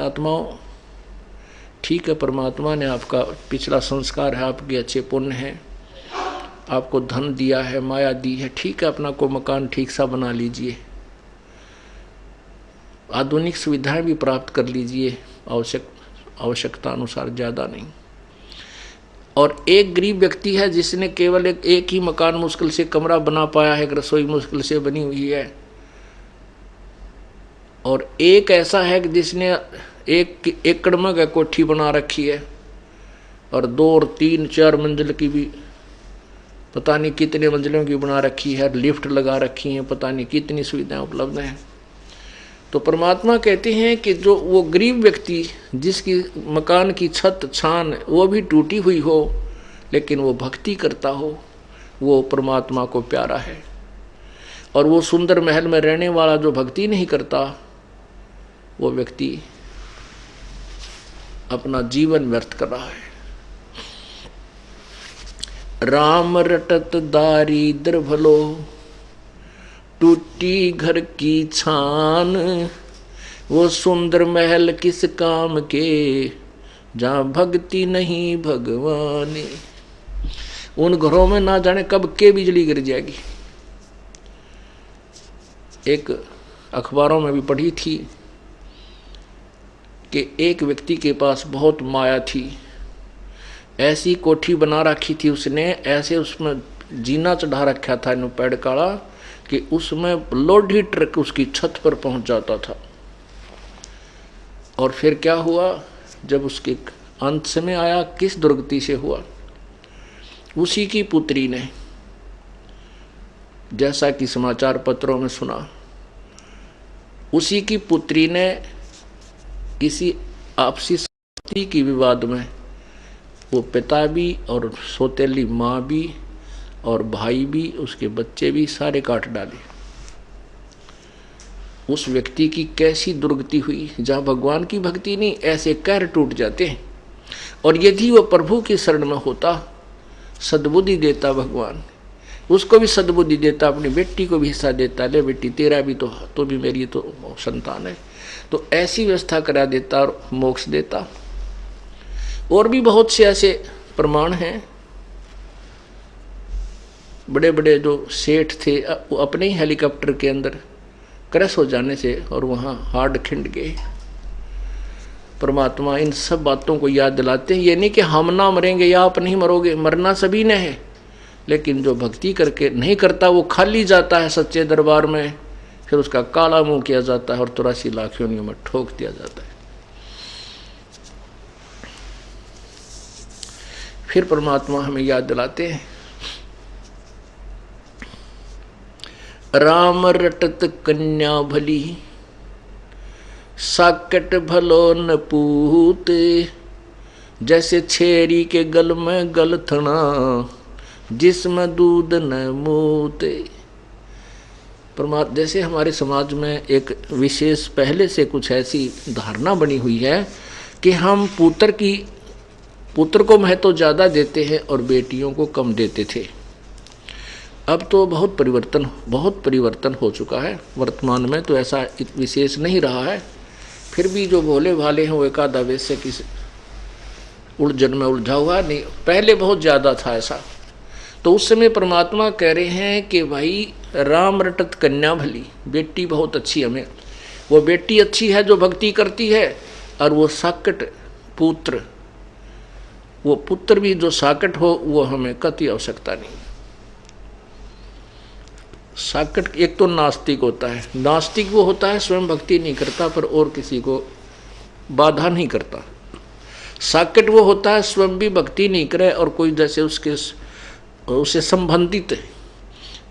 आत्माओं, ठीक है, परमात्मा ने आपका पिछला संस्कार है, आपके अच्छे पुण्य हैं, आपको धन दिया है, माया दी है, ठीक है, अपना को मकान ठीक सा बना लीजिए, आधुनिक सुविधाएं भी प्राप्त कर लीजिए, आवश्यकता अनुसार, ज़्यादा नहीं। और एक गरीब व्यक्ति है जिसने केवल एक ही मकान मुश्किल से कमरा बना पाया है, एक रसोई मुश्किल से बनी हुई है, और एक ऐसा है कि जिसने एक एकड़ में कोठी बना रखी है, और 2 और 3 4 मंजिल की भी, पता नहीं कितने मंजिलों की बना रखी है, लिफ्ट लगा रखी है, पता नहीं कितनी सुविधाएं उपलब्ध हैं। तो परमात्मा कहते हैं कि जो वो गरीब व्यक्ति जिसकी मकान की छत छान वो भी टूटी हुई हो, लेकिन वो भक्ति करता हो, वो परमात्मा को प्यारा है। और वो सुंदर महल में रहने वाला जो भक्ति नहीं करता, वो व्यक्ति अपना जीवन व्यर्थ कर रहा है। राम रटत दारिद्र भलो, टूटी घर की छान, वो सुंदर महल किस काम के, जहाँ भक्ति नहीं भगवान। उन घरों में ना जाने कब के बिजली गिर जाएगी। एक अखबारों में भी पढ़ी थी कि एक व्यक्ति के पास बहुत माया थी, ऐसी कोठी बना रखी थी उसने, ऐसे उसमें जीना चढ़ा रखा था इन पेड़ काड़ा कि उसमें लोडी ट्रक उसकी छत पर पहुंच जाता था। और फिर क्या हुआ, जब उसके अंत समय आया, किस दुर्गति से हुआ, उसी की पुत्री ने, जैसा कि समाचार पत्रों में सुना, उसी की पुत्री ने किसी आपसी संपत्ति की विवाद में वो पिता भी और सौतेली माँ भी और भाई भी, उसके बच्चे भी सारे काट डाले। उस व्यक्ति की कैसी दुर्गति हुई, जहाँ भगवान की भक्ति नहीं, ऐसे कहर टूट जाते हैं। और यदि वो प्रभु की शरण में होता, सद्बुद्धि देता भगवान, उसको भी सद्बुद्धि देता, अपनी बेटी को भी हिस्सा देता, ले बेटी तेरा भी तो भी मेरी तो संतान है, तो ऐसी व्यवस्था करा देता और मोक्ष देता। और भी बहुत से ऐसे प्रमाण हैं। बड़े बड़े जो सेठ थे, वो अपने ही हेलीकॉप्टर के अंदर क्रैश हो जाने से और वहाँ हार्ड खिंड गए। परमात्मा इन सब बातों को याद दिलाते हैं। ये नहीं कि हम ना मरेंगे या आप नहीं मरोगे, मरना सभी ने है, लेकिन जो भक्ति करके नहीं करता वो खाली जाता है सच्चे दरबार में, फिर उसका काला मुंह किया जाता है और 83 लाख योनियों में ठोक दिया जाता है। फिर परमात्मा हमें याद दिलाते हैं, राम रटत कन्या भली, साकट भलो न पूत, जैसे छेरी के गल में गलथना, जिसमें दूध न मूते। परमात्मा, जैसे हमारे समाज में एक विशेष पहले से कुछ ऐसी धारणा बनी हुई है कि हम पुत्र को महत्व ज़्यादा देते हैं और बेटियों को कम देते थे। अब तो बहुत परिवर्तन हो चुका है। वर्तमान में तो ऐसा विशेष नहीं रहा है, फिर भी जो भोले भाले हैं वो एकाधा वैसे किसी उलझन में उलझा हुआ नहीं, पहले बहुत ज़्यादा था ऐसा। तो उस समय परमात्मा कह रहे हैं कि भाई राम रटत कन्या भली, बेटी बहुत अच्छी हमें, वो बेटी अच्छी है जो भक्ति करती है, और वो साकट पुत्र, वो पुत्र भी जो साकट हो, वो हमें कति आवश्यकता नहीं। साकट एक तो नास्तिक होता है, नास्तिक वो होता है स्वयं भक्ति नहीं करता पर और किसी को बाधा नहीं करता। साकट वो होता है स्वयं भी भक्ति नहीं करे और कोई जैसे उससे संबंधित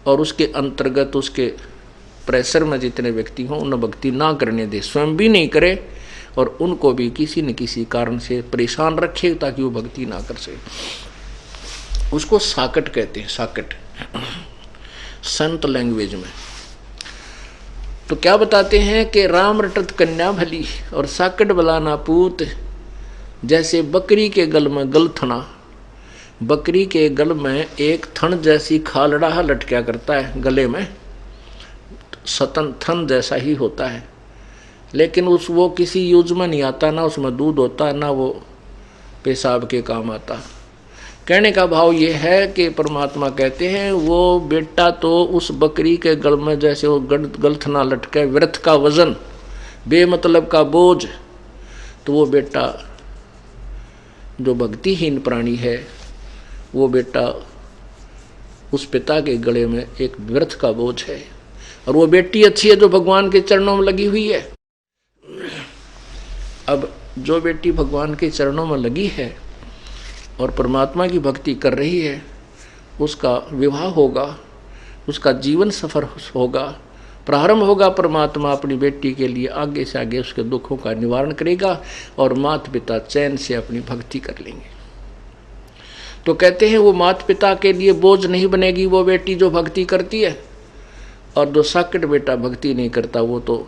और उसके अंतर्गत उसके प्रेशर में जितने व्यक्ति हों उन्हें भक्ति ना करने दे, स्वयं भी नहीं करे और उनको भी किसी न किसी कारण से परेशान रखे ताकि वो भक्ति ना कर सके। उसको साकट कहते हैं, साकट संत लैंग्वेज में। तो क्या बताते हैं कि राम रटत कन्या भली और साकट बलाना पूत, जैसे बकरी के गल में गलथना, बकरी के गल में एक थन जैसी खालड़ा लटका करता है गले में, सतन थन जैसा ही होता है, लेकिन वो किसी यूज में नहीं आता, ना उसमें दूध होता, ना वो पेशाब के काम आता। कहने का भाव ये है कि परमात्मा कहते हैं वो बेटा तो उस बकरी के गल में जैसे वो गलथना लटके, व्यर्थ का वजन, बेमतलब का बोझ, तो वो बेटा जो भक्तिहीन प्राणी है, वो बेटा उस पिता के गले में एक व्यर्थ का बोझ है। और वो बेटी अच्छी है जो भगवान के चरणों में लगी हुई है। अब जो बेटी भगवान के चरणों में लगी है और परमात्मा की भक्ति कर रही है, उसका विवाह होगा, उसका जीवन सफर होगा, प्रारंभ होगा। परमात्मा अपनी बेटी के लिए आगे से आगे उसके दुखों का निवारण करेगा और माता पिता चैन से अपनी भक्ति कर लेंगे। तो कहते हैं वो माता पिता के लिए बोझ नहीं बनेगी वो बेटी जो भक्ति करती है, और जो साकट बेटा भक्ति नहीं करता वो तो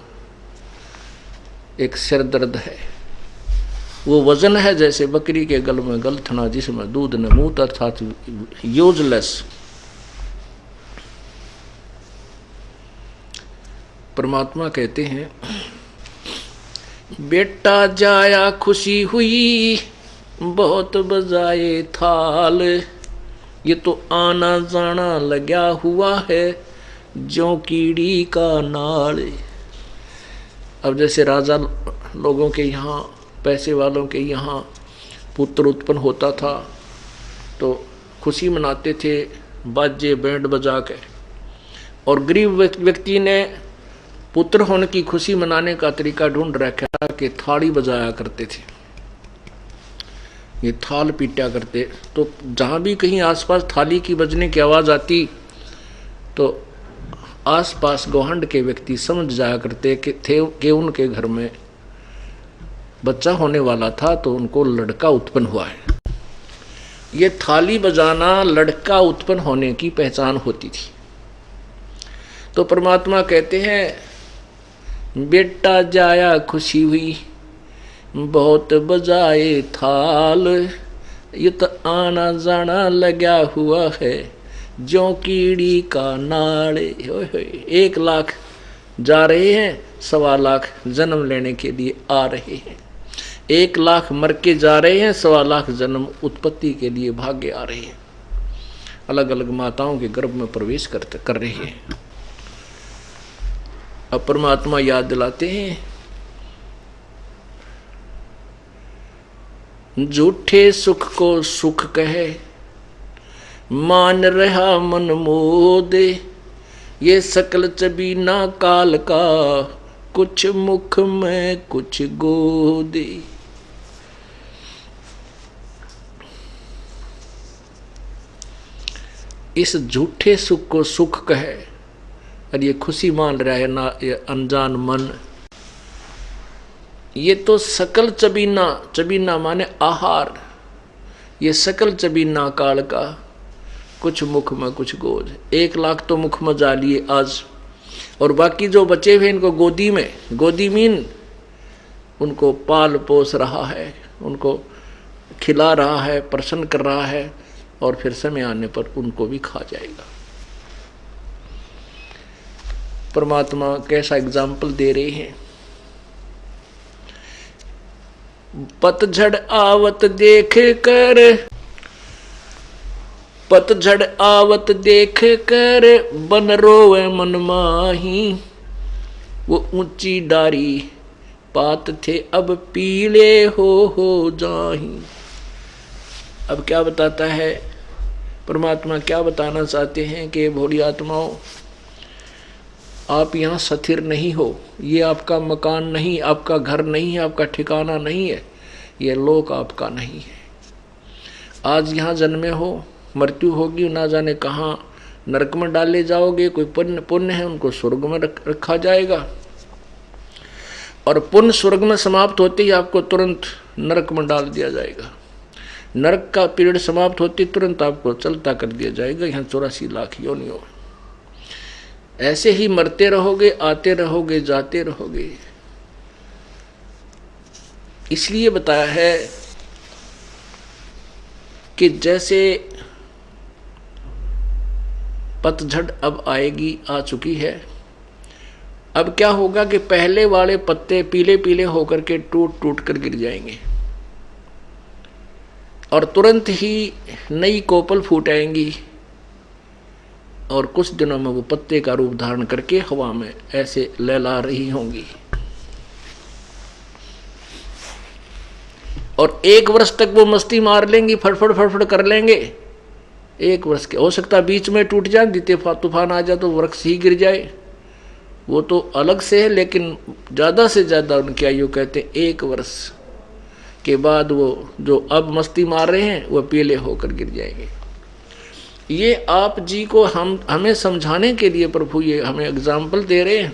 एक सिर दर्द है, वो वजन है जैसे बकरी के गल में गलथना जिसमें दूध न मूत, अर्थात यूजलेस। परमात्मा कहते हैं बेटा जाया खुशी हुई बहुत बजाए थाल, ये तो आना जाना लगा हुआ है ज्यों कीड़ी का नाल। अब जैसे राजा लोगों के यहाँ, पैसे वालों के यहाँ पुत्र उत्पन्न होता था तो खुशी मनाते थे बाजे बैंड बजा के, और गरीब व्यक्ति ने पुत्र होने की खुशी मनाने का तरीका ढूंढ रखा कि थाली बजाया करते थे, ये थाल पीटा करते। तो जहाँ भी कहीं आसपास थाली की बजने की आवाज़ आती तो आसपास गौहंड के व्यक्ति समझ जाया करते कि उनके घर में बच्चा होने वाला था, तो उनको लड़का उत्पन्न हुआ है। ये थाली बजाना लड़का उत्पन्न होने की पहचान होती थी। तो परमात्मा कहते हैं बेटा जाया खुशी हुई बहुत बजाए थाल, ये तो आना जाना लगा हुआ है ज्यों कीड़ी का नाड़े। 1 लाख जा रहे हैं, 1.25 लाख जन्म लेने के लिए आ रहे हैं, 1 लाख मर के जा रहे हैं, 1.25 लाख जन्म उत्पत्ति के लिए भागे आ रहे हैं, अलग अलग माताओं के गर्भ में प्रवेश कर रहे हैं। अब परमात्मा याद दिलाते हैं झूठे सुख को सुख कहे मान रहा मन मोदे, ये सकल चबीना काल का कुछ मुख में कुछ गोदे। इस झूठे सुख को सुख कहे और ये खुशी मान रहा है ना ये अनजान मन, ये तो सकल चबीना, चबीना माने आहार, ये सकल चबीना काल का कुछ मुख में कुछ गोद। 1 लाख तो मुख में जा लिए आज, और बाकी जो बचे हुए इनको गोदी में, गोदी मीन उनको पाल पोस रहा है, उनको खिला रहा है, प्रसन्न कर रहा है, और फिर समय आने पर उनको भी खा जाएगा। परमात्मा कैसा एग्जाम्पल दे रहे हैं। पतझड़ आवत देख कर, पतझड़ आवत देख कर बन रोवे मन माही, वो ऊंची डारी पात थे अब पीले हो जाही। अब क्या बताता है परमात्मा, क्या बताना चाहते हैं कि भोली आत्माओं, आप यहाँ स्थिर नहीं हो, ये आपका मकान नहीं, आपका घर नहीं है, आपका ठिकाना नहीं है, ये लोक आपका नहीं है। आज यहाँ जन्मे हो, मृत्यु होगी, ना जाने कहाँ नरक में डाले जाओगे। कोई पुण्य है उनको स्वर्ग में रखा जाएगा, और पुण्य स्वर्ग में समाप्त होते ही आपको तुरंत नरक में डाल दिया जाएगा। नरक का पीरियड समाप्त होते तुरंत आपको चलता कर दिया जाएगा यहाँ 84 लाख योनियों। ऐसे ही मरते रहोगे, आते रहोगे, जाते रहोगे। इसलिए बताया है कि जैसे पतझड़ अब आएगी, आ चुकी है, अब क्या होगा कि पहले वाले पत्ते पीले पीले होकर के टूट टूट कर गिर जाएंगे और तुरंत ही नई कोपल फूट आएंगी और कुछ दिनों में वो पत्ते का रूप धारण करके हवा में ऐसे लहला रही होंगी। और 1 वर्ष तक वो मस्ती मार लेंगी, फड़फड़ फड़फड़ कर लेंगे। 1 वर्ष के हो सकता बीच में टूट जाए, द्वितीय तूफान आ जाए तो वृक्ष ही गिर जाए, वो तो अलग से है। लेकिन ज़्यादा से ज़्यादा उनकी आयु कहते हैं 1 वर्ष के बाद वो जो अब मस्ती मार रहे हैं वो पीले होकर गिर जाएंगे। ये आप जी को हमें समझाने के लिए प्रभु ये हमें एग्जाम्पल दे रहे हैं।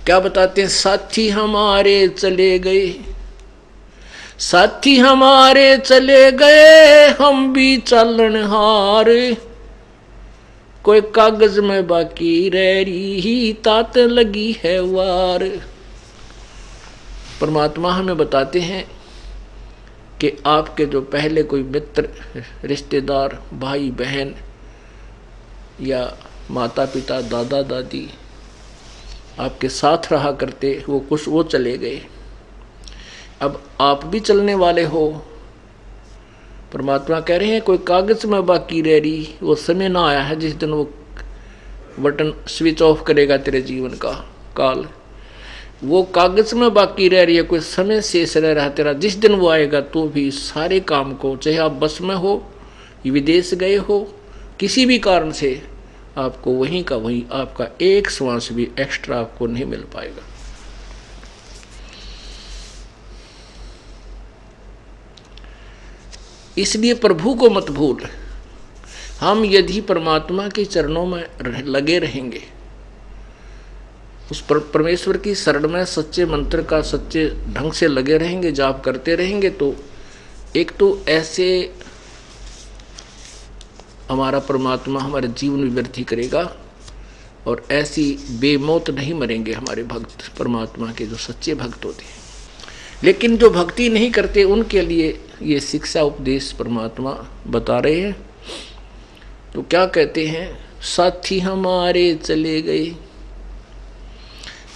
क्या बताते हैं? साथी हमारे चले गए, साथी हमारे चले गए, हम भी चलनहार, कोई कागज में बाकी रह रही, तात लगी है वार। परमात्मा हमें बताते हैं कि आपके जो पहले कोई मित्र, रिश्तेदार, भाई बहन या माता पिता, दादा दादी आपके साथ रहा करते, वो चले गए। अब आप भी चलने वाले हो। परमात्मा कह रहे हैं कोई कागज में बाकी रह रही, वो समय ना आया है जिस दिन वो बटन स्विच ऑफ करेगा तेरे जीवन का काल। वो कागज में बाकी रह रही है, कोई समय शेष रह रहा है तेरा। जिस दिन वो आएगा तो भी सारे काम को, चाहे आप बस में हो, विदेश गए हो, किसी भी कारण से आपको वहीं का वहीं, आपका एक श्वास भी एक्स्ट्रा आपको नहीं मिल पाएगा। इसलिए प्रभु को मत भूल। हम यदि परमात्मा के चरणों में लगे रहेंगे, उस परमेश्वर की शरण में सच्चे मंत्र का सच्चे ढंग से लगे रहेंगे, जाप करते रहेंगे, तो एक तो ऐसे हमारा परमात्मा हमारे जीवन में वृद्धि करेगा और ऐसी बेमौत नहीं मरेंगे हमारे भक्त, परमात्मा के जो सच्चे भक्त होते हैं। लेकिन जो भक्ति नहीं करते उनके लिए ये शिक्षा उपदेश परमात्मा बता रहे हैं। तो क्या कहते हैं? साथी हमारे चले गए,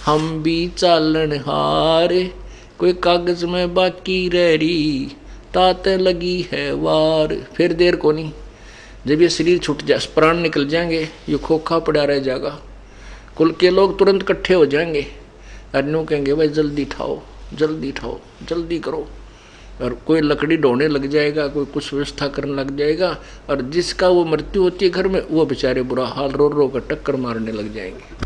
हम भी चालनहार, कोई कागज में बाकी रह रही, तात लगी है वार। फिर देर को नहीं, जब ये शरीर छूट जाए, प्राण निकल जाएंगे, ये खोखा पड़ा रह जाएगा, कुल के लोग तुरंत इकट्ठे हो जाएंगे और यूँ कहेंगे भाई जल्दी ठाओ, जल्दी ठाओ, जल्दी करो। और कोई लकड़ी ढोने लग जाएगा, कोई कुछ व्यवस्था करने लग जाएगा, और जिसका वो मृत्यु होती है घर में, वो बेचारे बुरा हाल रो रो कर टक्कर मारने लग जाएंगे।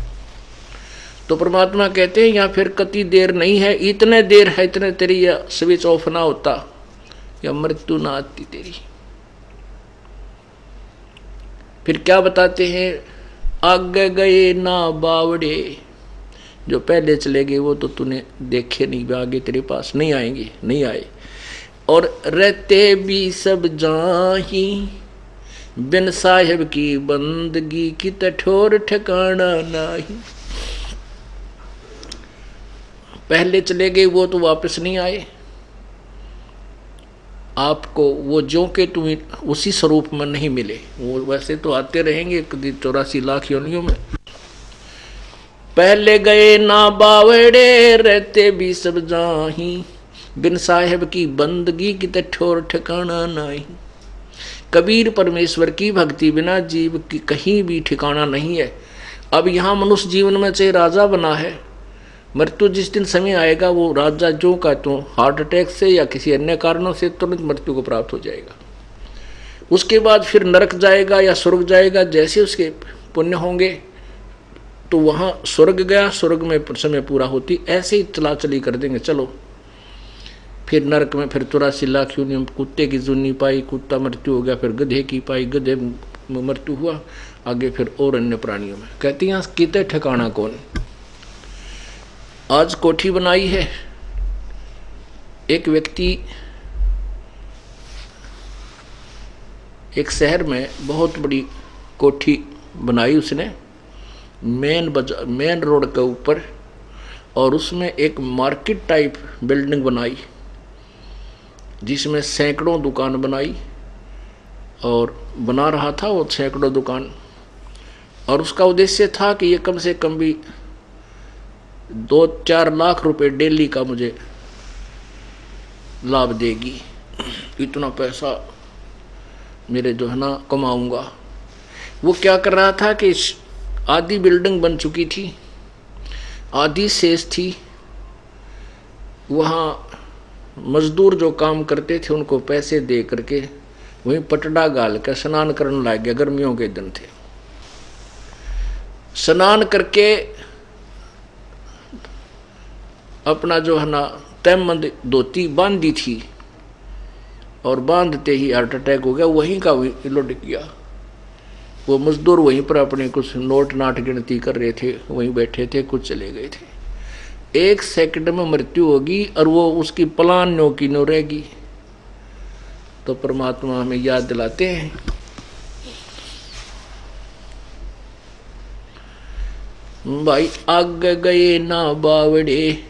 तो परमात्मा कहते हैं यहाँ फिर कति देर नहीं है, इतने देर है, इतने तेरी या स्विच ऑफ ना होता या मृत्यु ना आती तेरी। फिर क्या बताते हैं? आगे गए ना बावड़े, जो पहले चले गए वो तो तूने देखे नहीं, आगे तेरे पास नहीं आएंगे, नहीं आए। और रहते भी सब जाही, बिन साहिब की बंदगी की ठोर ठिकाना नहीं। पहले चले गए वो तो वापस नहीं आए, आपको वो जो के तुम उसी स्वरूप में नहीं मिले। वो वैसे तो आते रहेंगे 84 लाख योनियों में। पहले गए ना बावड़े, रहते भी सब जाही, बिन साहेब की बंदगी की ठोर ठिकाना नहीं। कबीर परमेश्वर की भक्ति बिना जीव की कहीं भी ठिकाना नहीं है। अब यहाँ मनुष्य जीवन में चाहे राजा बना है, मृत्यु जिस दिन समय आएगा वो राजा जो का तो हार्ट अटैक से या किसी अन्य कारणों से तुरंत मृत्यु को प्राप्त हो जाएगा। उसके बाद फिर नरक जाएगा या स्वर्ग जाएगा, जैसे उसके पुण्य होंगे तो वहाँ स्वर्ग गया, स्वर्ग में समय पूरा होती, ऐसे ही चला चली कर देंगे। चलो फिर नरक में फिर 84 लाख योनियों, कुत्ते की जुनी पाई, कुत्ता मृत्यु हो गया, फिर गधे की पाई, गधे में मृत्यु हुआ, आगे फिर और अन्य प्राणियों में। कहती हैं किते ठिकाना कौन। आज कोठी बनाई है, एक व्यक्ति एक शहर में बहुत बड़ी कोठी बनाई उसने मेन रोड के ऊपर, और उसमें एक मार्केट टाइप बिल्डिंग बनाई जिसमें सैकड़ों दुकान बनाई, और बना रहा था वो सैकड़ों दुकान। और उसका उद्देश्य था कि ये कम से कम भी 2-4 लाख रुपए डेली का मुझे लाभ देगी, इतना पैसा मेरे जो है ना कमाऊंगा। वो क्या कर रहा था कि आधी बिल्डिंग बन चुकी थी, आधी शेष थी, वहाँ मजदूर जो काम करते थे उनको पैसे दे करके वहीं पटड़ा गाल कर स्नान करने लग गया। गर्मियों के दिन थे, स्नान करके अपना जो है ना तहमंद धोती बांधी थी और बांधते ही हार्ट अटैक हो गया, वहीं का वहीं लुढ़क गया। वो मजदूर वहीं पर अपने कुछ नोट नाट गिनती कर रहे थे, वहीं बैठे थे, कुछ चले गए थे। 1 सेकंड में मृत्यु होगी और वो उसकी पलान नो की नो रहेगी। तो परमात्मा हमें याद दिलाते हैं, भाई आगे गए ना बावड़े,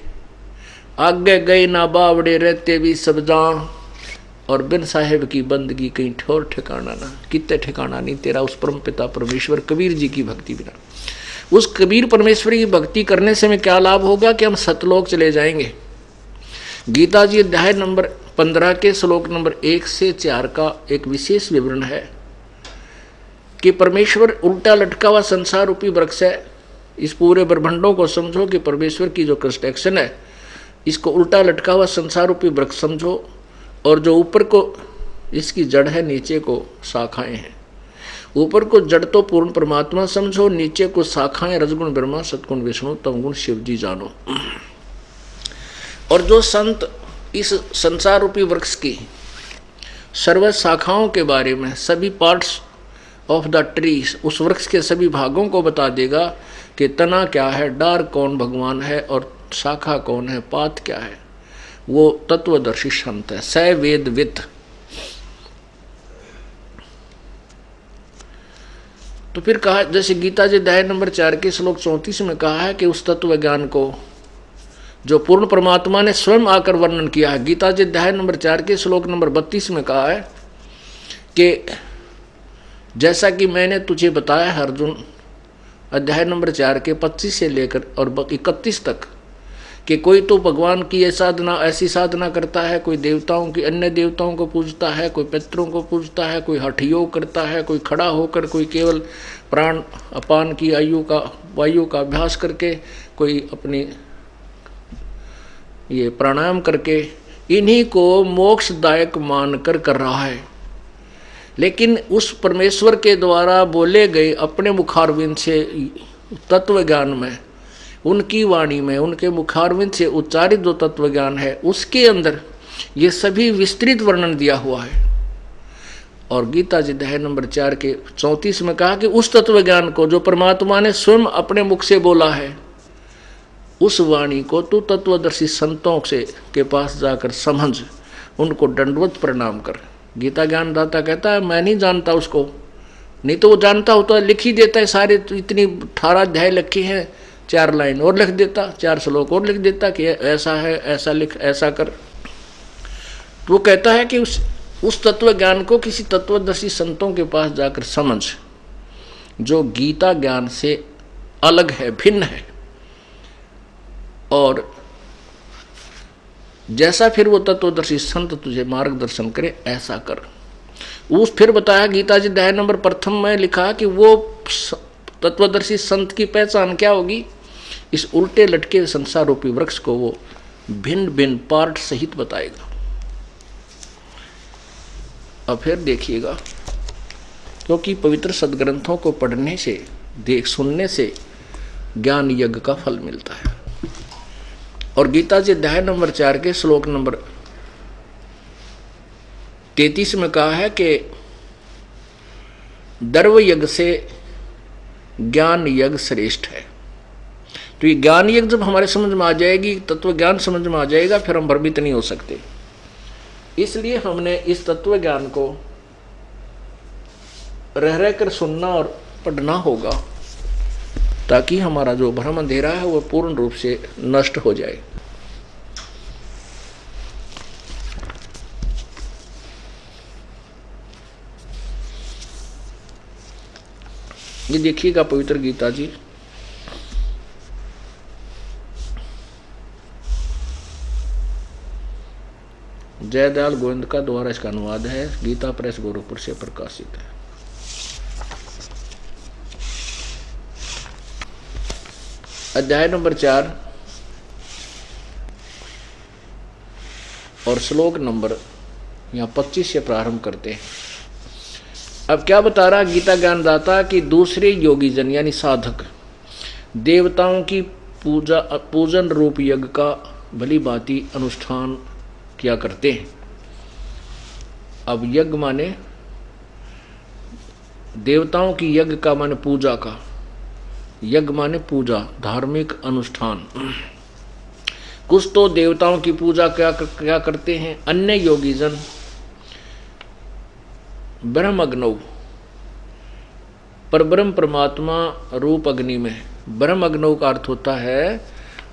आगे गए ना बावड़े रहते भी सब जान, और बिन साहेब की बंदगी कहीं ठोर ठिकाना ना, कितने ठिकाना नहीं तेरा उस परम पिता परमेश्वर कबीर जी की भक्ति बिना। उस कबीर परमेश्वर की भक्ति करने से हमें क्या लाभ होगा कि हम सतलोक चले जाएंगे। गीता जी अध्याय नंबर 15 के श्लोक नंबर 1 से 4 का एक विशेष विवरण है कि परमेश्वर उल्टा लटका हुआ संसार रूपी वृक्ष है। इस पूरे ब्रह्मांडों को समझो कि परमेश्वर की जो कंस्ट्रक्शन है, इसको उल्टा लटका हुआ संसार रूपी वृक्ष समझो, और जो ऊपर को इसकी जड़ है, नीचे को शाखाएं हैं। ऊपर को जड़ तो पूर्ण परमात्मा समझो, नीचे को शाखाएं रजगुण ब्रह्मा, सतगुण विष्णु, तमगुण शिव जी जानो। और जो संत इस संसार रूपी वृक्ष की सर्व शाखाओं के बारे में, सभी पार्ट्स ऑफ द ट्री, उस वृक्ष के सभी भागों को बता देगा कि तना क्या है, डार कौन भगवान है और शाखा कौन है, पात क्या है, वो तत्वदर्शी संत है, स वेद विद। तो फिर कहा, जैसे गीता जी अध्याय नंबर 4 के श्लोक 34 में कहा है कि उस तत्व ज्ञान को जो पूर्ण परमात्मा ने स्वयं आकर वर्णन किया है। गीता जी अध्याय नंबर 4 के श्लोक नंबर 32 में कहा है कि जैसा कि मैंने तुझे बताया है अर्जुन, अध्याय नंबर 4 के 25 से लेकर और 31 तक, कि कोई तो भगवान की ऐसी साधना करता है, कोई देवताओं की अन्य देवताओं को पूजता है, कोई पितरों को पूजता है, कोई हठ योग करता है, कोई खड़ा होकर, कोई केवल प्राण अपान की वायु का अभ्यास करके, कोई अपनी ये प्राणायाम करके, इन्हीं को मोक्षदायक मानकर कर रहा है। लेकिन उस परमेश्वर के द्वारा बोले गए अपने मुखारविंद से तत्व ज्ञान में, उनकी वाणी में, उनके मुखारविंद से उच्चारित जो तत्व ज्ञान है, उसके अंदर ये सभी विस्तृत वर्णन दिया हुआ है। और गीता जी अध्याय नंबर 4 के 34 में कहा कि उस तत्व ज्ञान को जो परमात्मा ने स्वयं अपने मुख से बोला है, उस वाणी को तू तत्वदर्शी संतों से के पास जाकर समझ, उनको दंडवत प्रणाम कर। गीता ज्ञान दाता कहता है मैं नहीं जानता उसको, नहीं तो वो जानता होता है लिख ही देता है, सारे इतनी 18 अध्याय लिखे हैं, 4 लाइन और लिख देता, 4 श्लोक और लिख देता कि ऐसा है, ऐसा लिख, ऐसा कर। तो वो कहता है कि उस तत्व ज्ञान को किसी तत्वदर्शी संतों के पास जाकर समझ, जो गीता ज्ञान से अलग है, भिन्न है। और जैसा फिर वो तत्वदर्शी संत तुझे मार्गदर्शन करे, ऐसा कर। उस फिर बताया गीता जी अध्याय नंबर 1 में लिखा कि वो तत्वदर्शी संत की पहचान क्या होगी, इस उल्टे लटके संसार रूपी वृक्ष को वो भिन्न भिन्न पार्ट सहित बताएगा। अब फिर देखिएगा, क्योंकि पवित्र सदग्रंथों को पढ़ने से, सुनने से ज्ञान यज्ञ का फल मिलता है। और गीता जी अध्याय नंबर 4 के श्लोक नंबर 33 में कहा है कि दर्व यज्ञ से ज्ञान यज्ञ श्रेष्ठ है। तो ये ज्ञान यज्ञ जब हमारे समझ में आ जाएगी, तत्व ज्ञान समझ में आ जाएगा, फिर हम भ्रमित नहीं हो सकते। इसलिए हमने इस तत्व ज्ञान को रह रह कर सुनना और पढ़ना होगा, ताकि हमारा जो भ्रम अंधेरा है वह पूर्ण रूप से नष्ट हो जाए। ये देखिएगा पवित्र गीता जी, जयदयाल गोविंद का द्वारा इसका अनुवाद है, गीता प्रेस गोरखपुर से प्रकाशित है। अध्याय नंबर 4 और श्लोक नंबर यहाँ 25 से प्रारंभ करते हैं। अब क्या बता रहा गीता ज्ञानदाता कि दूसरे योगी जन यानी साधक देवताओं की पूजन रूप यज्ञ का भली भांति अनुष्ठान किया करते हैं। अब यज्ञ माने देवताओं की, यज्ञ का माने पूजा का, यज्ञ माने पूजा, धार्मिक अनुष्ठान। कुछ तो देवताओं की पूजा क्या करते हैं, अन्य योगी जन ब्रह्मग्नौ परब्रह्म परमात्मा रूप अग्नि में, ब्रह्मग्नौ का अर्थ होता है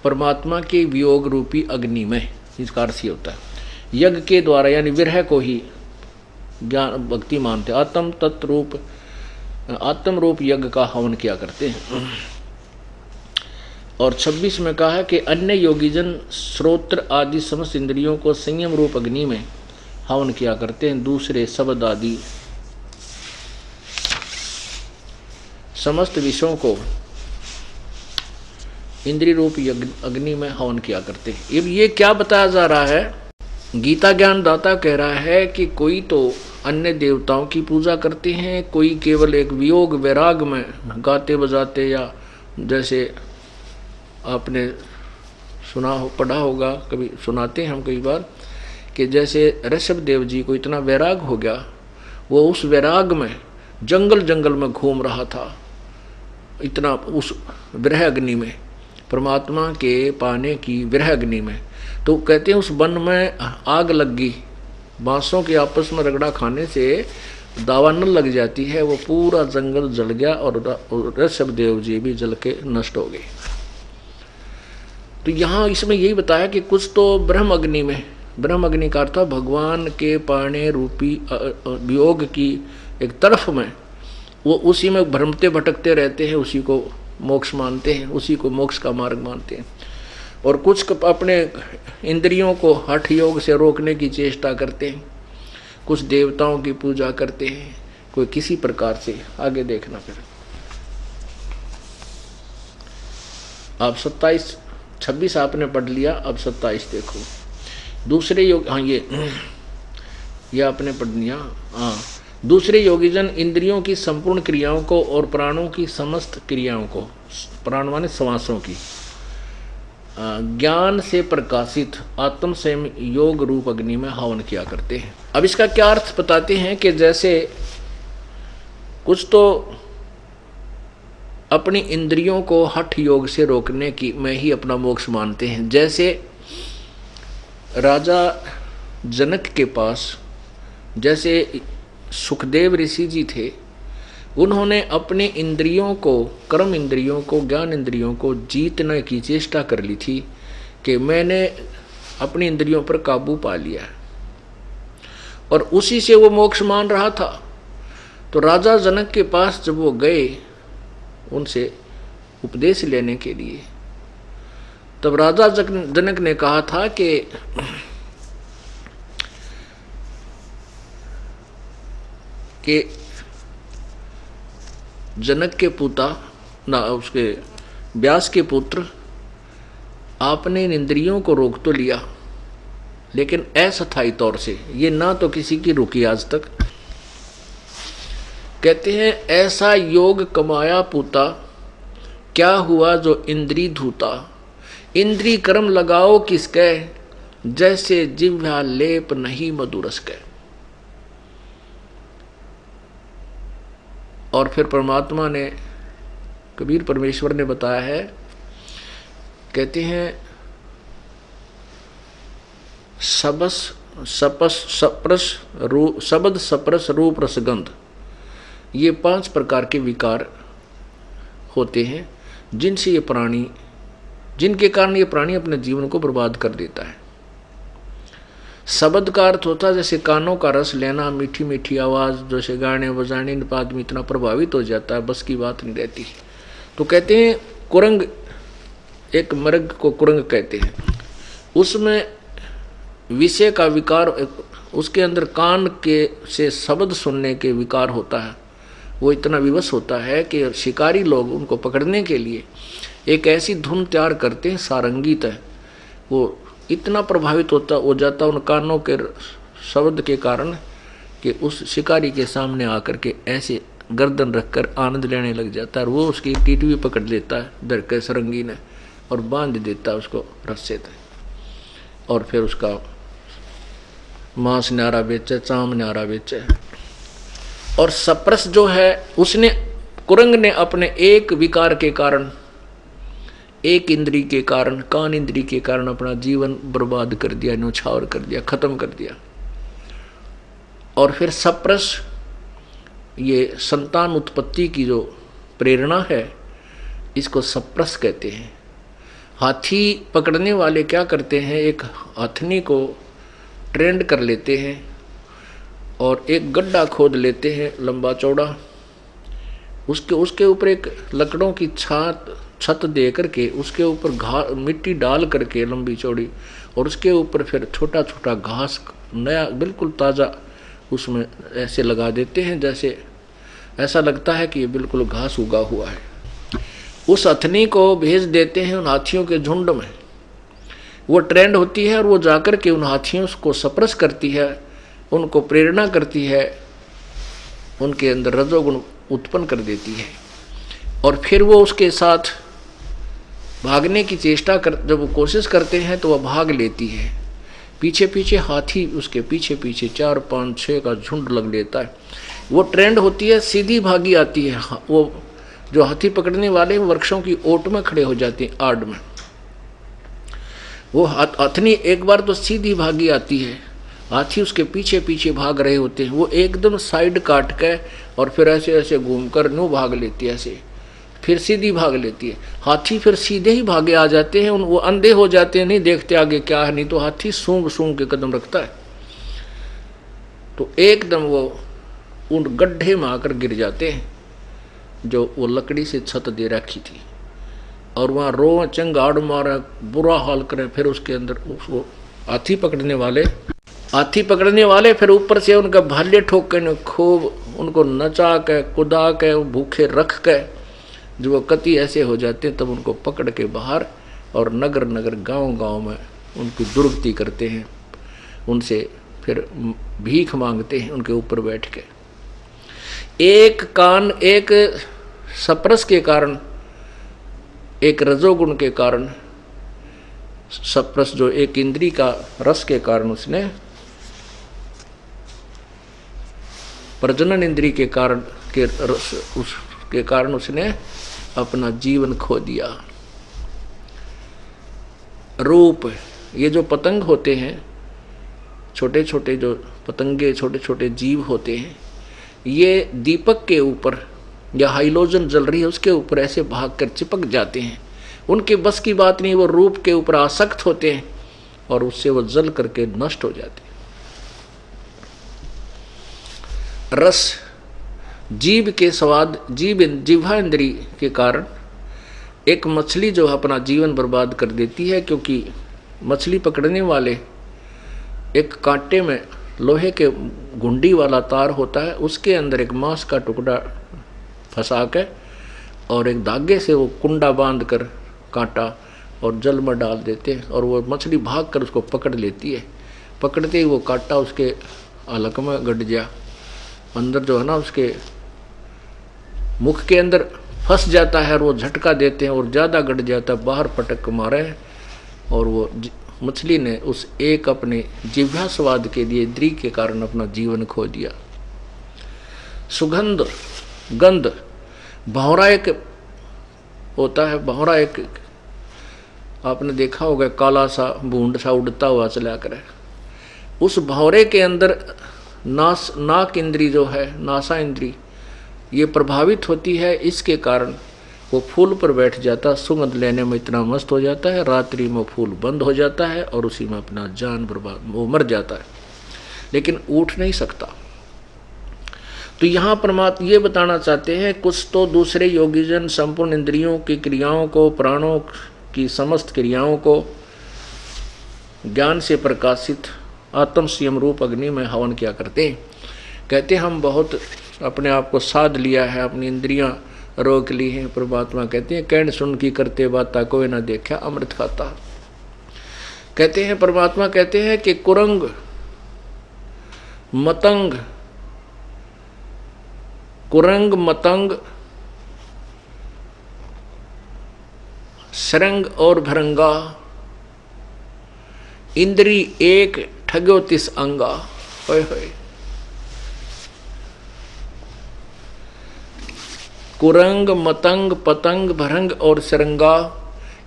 परमात्मा के वियोग रूपी अग्नि में, इसका अर्थ ही होता है यज्ञ के द्वारा, यानी विरह को ही ज्ञान भक्ति मानते, आत्म रूप यज्ञ का हवन किया करते हैं। और 26 में कहा है कि अन्य योगीजन श्रोत्र आदि समस्त इंद्रियों को संयम रूप अग्नि में हवन किया करते हैं, दूसरे शब्द आदि समस्त विषयों को इंद्रिय रूप अग्नि में हवन किया करते हैं। अब ये क्या बताया जा रहा है, गीता ज्ञानदाता कह रहा है कि कोई तो अन्य देवताओं की पूजा करते हैं, कोई केवल एक वियोग वैराग में गाते बजाते, या जैसे आपने पढ़ा होगा, कभी सुनाते हैं हम कई बार, कि जैसे ऋषभ देव जी को इतना वैराग हो गया, वो उस वैराग में जंगल में घूम रहा था, इतना उस विरह अग्नि में, परमात्मा के पाने की विरह अग्नि में। तो कहते हैं उस वन में आग लग गई, बांसों के आपस में रगड़ा खाने से दावा न लग जाती है, वो पूरा जंगल जल गया और ऋषभ देव जी भी जल के नष्ट हो गए। तो यहाँ इसमें यही बताया कि कुछ तो ब्रह्म अग्नि में, ब्रह्म अग्नि का अर्थ भगवान के पाने रूपी वियोग की एक तरफ में, वो उसी में भ्रमते भटकते रहते हैं, उसी को मोक्ष मानते हैं, उसी को मोक्ष का मार्ग मानते हैं। और कुछ अपने इंद्रियों को हठ योग से रोकने की चेष्टा करते हैं, कुछ देवताओं की पूजा करते हैं, कोई किसी प्रकार से। आगे देखना फिर आप 26 आपने पढ़ लिया, अब 27 देखो। दूसरे योग, हाँ ये आपने पढ़ लिया। हाँ, दूसरे योगीजन इंद्रियों की संपूर्ण क्रियाओं को और प्राणों की समस्त क्रियाओं को, प्राण माने श्वासों की, ज्ञान से प्रकाशित आत्म संयम योग रूप अग्नि में हवन किया करते हैं। अब इसका क्या अर्थ बताते हैं कि जैसे कुछ तो अपनी इंद्रियों को हठ योग से रोकने की में ही अपना मोक्ष मानते हैं। जैसे राजा जनक के पास जैसे सुखदेव ऋषि जी थे, उन्होंने अपने इंद्रियों को, कर्म इंद्रियों को, ज्ञान इंद्रियों को जीतने की चेष्टा कर ली थी कि मैंने अपनी इंद्रियों पर काबू पा लिया, और उसी से वो मोक्ष मान रहा था। तो राजा जनक के पास जब वो गए उनसे उपदेश लेने के लिए, तब राजा जनक ने कहा था कि जनक के पुता ना, उसके व्यास के पुत्र, आपने इन इंद्रियों को रोक तो लिया, लेकिन अस्थायी तौर से, ये ना तो किसी की रुकी आज तक। कहते हैं ऐसा योग कमाया पूता, क्या हुआ जो इंद्री धूता। इंद्री कर्म लगाओ किसके, जैसे जिह्वा लेप नहीं मधुरस के। और फिर परमात्मा ने, कबीर परमेश्वर ने बताया है, कहते हैं शब्द सप्रस रूप रसगंध, ये 5 प्रकार के विकार होते हैं जिनसे ये प्राणी, जिनके कारण ये प्राणी अपने जीवन को बर्बाद कर देता है। शब्द का अर्थ होता है जैसे कानों का रस लेना, मीठी मीठी आवाज़, जैसे गाने बजाने इन पर आदमी इतना प्रभावित हो जाता है, बस की बात नहीं रहती। तो कहते हैं कुरंग, एक मृग को कुरंग कहते हैं, उसमें विषय का विकार, उसके अंदर कान के से शब्द सुनने के विकार होता है। वो इतना विवश होता है कि शिकारी लोग उनको पकड़ने के लिए एक ऐसी धुन तैयार करते हैं सारंगीत है, वो इतना प्रभावित हो जाता उन कानों के शब्द के कारण कि उस शिकारी के सामने आकर के ऐसे गर्दन रखकर आनंद लेने लग जाता है। और वो उसकी टीटवी पकड़ लेता है धर के सरंगी ने और बांध देता है उसको रस्से तक, और फिर उसका मांस न्यारा बेचे, चाम न्यारा बेचे। और सप्रस जो है उसने, कुरंग ने अपने एक विकार के कारण, एक इंद्री के कारण, कान इंद्री के कारण अपना जीवन बर्बाद कर दिया, न्यौछावर कर दिया, खत्म कर दिया। और फिर सप्रस, ये संतान उत्पत्ति की जो प्रेरणा है, इसको सप्रस कहते हैं। हाथी पकड़ने वाले क्या करते हैं, एक हथनी को ट्रेंड कर लेते हैं और एक गड्ढा खोद लेते हैं लंबा चौड़ा, उसके ऊपर एक लकड़ों की छत दे करके उसके ऊपर मिट्टी डाल करके लंबी चौड़ी, और उसके ऊपर फिर छोटा छोटा घास नया बिल्कुल ताज़ा उसमें ऐसे लगा देते हैं, जैसे ऐसा लगता है कि ये बिल्कुल घास उगा हुआ है। उस हथनी को भेज देते हैं उन हाथियों के झुंड में, वो ट्रेंड होती है और वो जाकर के उन हाथियों को सप्रस करती है, उनको प्रेरणा करती है, उनके अंदर रजोगुण उत्पन्न कर देती है। और फिर वो उसके साथ भागने की चेष्टा कर, जब वो कोशिश करते हैं तो वह भाग लेती है, पीछे पीछे हाथी उसके पीछे पीछे 4, 5, 6 का झुंड लग लेता है। वो ट्रेंड होती है, सीधी भागी आती है। वो जो हाथी पकड़ने वाले वृक्षों की ओट में खड़े हो जाते हैं, आड़ में। वो हथनी एक बार तो सीधी भागी आती है, हाथी उसके पीछे पीछे भाग रहे होते हैं, वो एकदम साइड काट के और फिर ऐसे ऐसे घूमकर न्यू भाग लेती है, ऐसे फिर सीधी भाग लेती है। हाथी फिर सीधे ही भागे आ जाते हैं, वो अंधे हो जाते हैं, नहीं देखते आगे क्या है, नहीं तो हाथी सूंघ सूंघ के कदम रखता है, तो एकदम वो उन गड्ढे में आकर गिर जाते हैं जो वो लकड़ी से छत दे रखी थी, और वहाँ रो चंगाड़ मारा, बुरा हाल करे। फिर उसके अंदर उसको हाथी पकड़ने वाले फिर ऊपर से उनका भाले ठोक के खूब उनको नचा के कुदा के भूखे रख के, जो वो कति ऐसे हो जाते हैं तब उनको पकड़ के बाहर और नगर नगर गांव गांव में उनकी दुर्गति करते हैं, उनसे फिर भीख मांगते हैं उनके ऊपर बैठ के। एक सप्रस के कारण, एक रजोगुण के कारण, सप्रस जो एक इंद्री का रस के कारण, उसने प्रजनन इंद्री के कारण के रस उसके कारण उसने अपना जीवन खो दिया। रूप, ये जो पतंग होते हैं, छोटे छोटे जो पतंगे, छोटे छोटे जीव होते हैं, ये दीपक के ऊपर या हाइलोजन जल रही है उसके ऊपर ऐसे भागकर चिपक जाते हैं, उनके बस की बात नहीं, वो रूप के ऊपर आसक्त होते हैं और उससे वो जल करके नष्ट हो जाते हैं। रस, जीव के स्वाद, जिह्वा इंद्री के कारण एक मछली जो अपना जीवन बर्बाद कर देती है, क्योंकि मछली पकड़ने वाले एक कांटे में लोहे के घुंडी वाला तार होता है, उसके अंदर एक मांस का टुकड़ा फंसा के और एक धागे से वो कुंडा बांध कर कांटा और जल में डाल देते हैं, और वो मछली भाग कर उसको पकड़ लेती है। पकड़ते ही वो कांटा उसके हलक में गड़ गया, अंदर जो है ना उसके मुख के अंदर फंस जाता है, और वो झटका देते हैं और ज़्यादा गड़ जाता है, बाहर पटक मारे, और वो मछली ने उस एक अपने जिह्वा स्वाद के लिए इंद्री के कारण अपना जीवन खो दिया। सुगंध, गंध, भंवरा एक होता है, भंवरा एक आपने देखा होगा, काला सा बूंद सा उड़ता हुआ चला करे, उस भंवरे के अंदर नाक इंद्री जो है, नासा इंद्री, ये प्रभावित होती है। इसके कारण वो फूल पर बैठ जाता, सुगंध लेने में इतना मस्त हो जाता है, रात्रि में फूल बंद हो जाता है और उसी में अपना जान बर्बाद, वो मर जाता है, लेकिन उठ नहीं सकता। तो यहाँ परमात्मा ये बताना चाहते हैं, कुछ तो दूसरे योगीजन संपूर्ण इंद्रियों की क्रियाओं को, प्राणों की समस्त क्रियाओं को ज्ञान से प्रकाशित आत्म संयम रूप अग्नि में हवन किया करते हैं। कहते हम बहुत अपने आप को साध लिया है, अपनी इंद्रियां रोक ली हैं। परमात्मा कहते हैं कहन सुन की करते बाता कोई ना देखा अमृत खाता। कहते हैं परमात्मा कहते हैं कि कुरंग मतंग सरंग और भरंगा इंद्री एक ठग्यो तिस अंगा। होय होय। कुरंग मतंग पतंग भरंग और सरंगा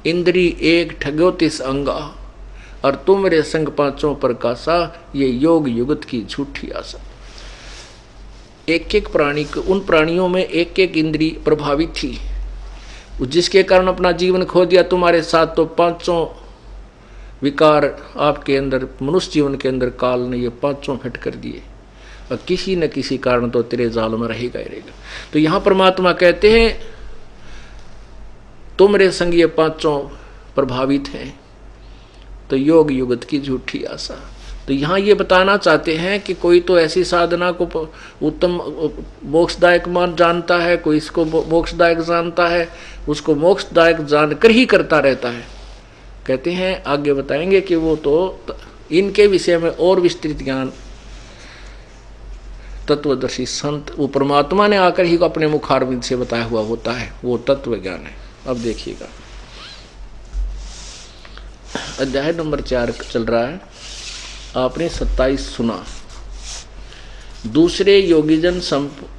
इंद्री एक ठग्यो तिस अंगा, और तुम रे संग पांचों प्रकाशा, ये योग युगत की झूठी आशा। एक एक प्राणी को, उन प्राणियों में एक एक इंद्री प्रभावित थी, जिसके कारण अपना जीवन खो दिया। तुम्हारे साथ तो पांचों विकार आपके अंदर, मनुष्य जीवन के अंदर काल ने ये पांचों फिट कर दिए, और किसी न किसी कारण तो तेरे जाल में रहेगा ही रहेगा। तो यहां परमात्मा कहते हैं तुम रे संग ये पांचों प्रभावित हैं, तो योग युगत की झूठी आशा। तो यहाँ ये बताना चाहते हैं कि कोई तो ऐसी साधना को उत्तम मोक्षदायक मान जानता है, कोई इसको मोक्षदायक जानता है, उसको मोक्षदायक जानकर ही करता रहता है। कहते हैं आगे बताएंगे कि वो तो इनके विषय में और विस्तृत ज्ञान तत्वदर्शी संत, वो परमात्मा ने आकर ही अपने मुखारविंद से बताया हुआ होता है, वो तत्व ज्ञान है। अब देखिएगा अध्याय नंबर 4 चल रहा है, आपने 27 सुना। दूसरे योगीजन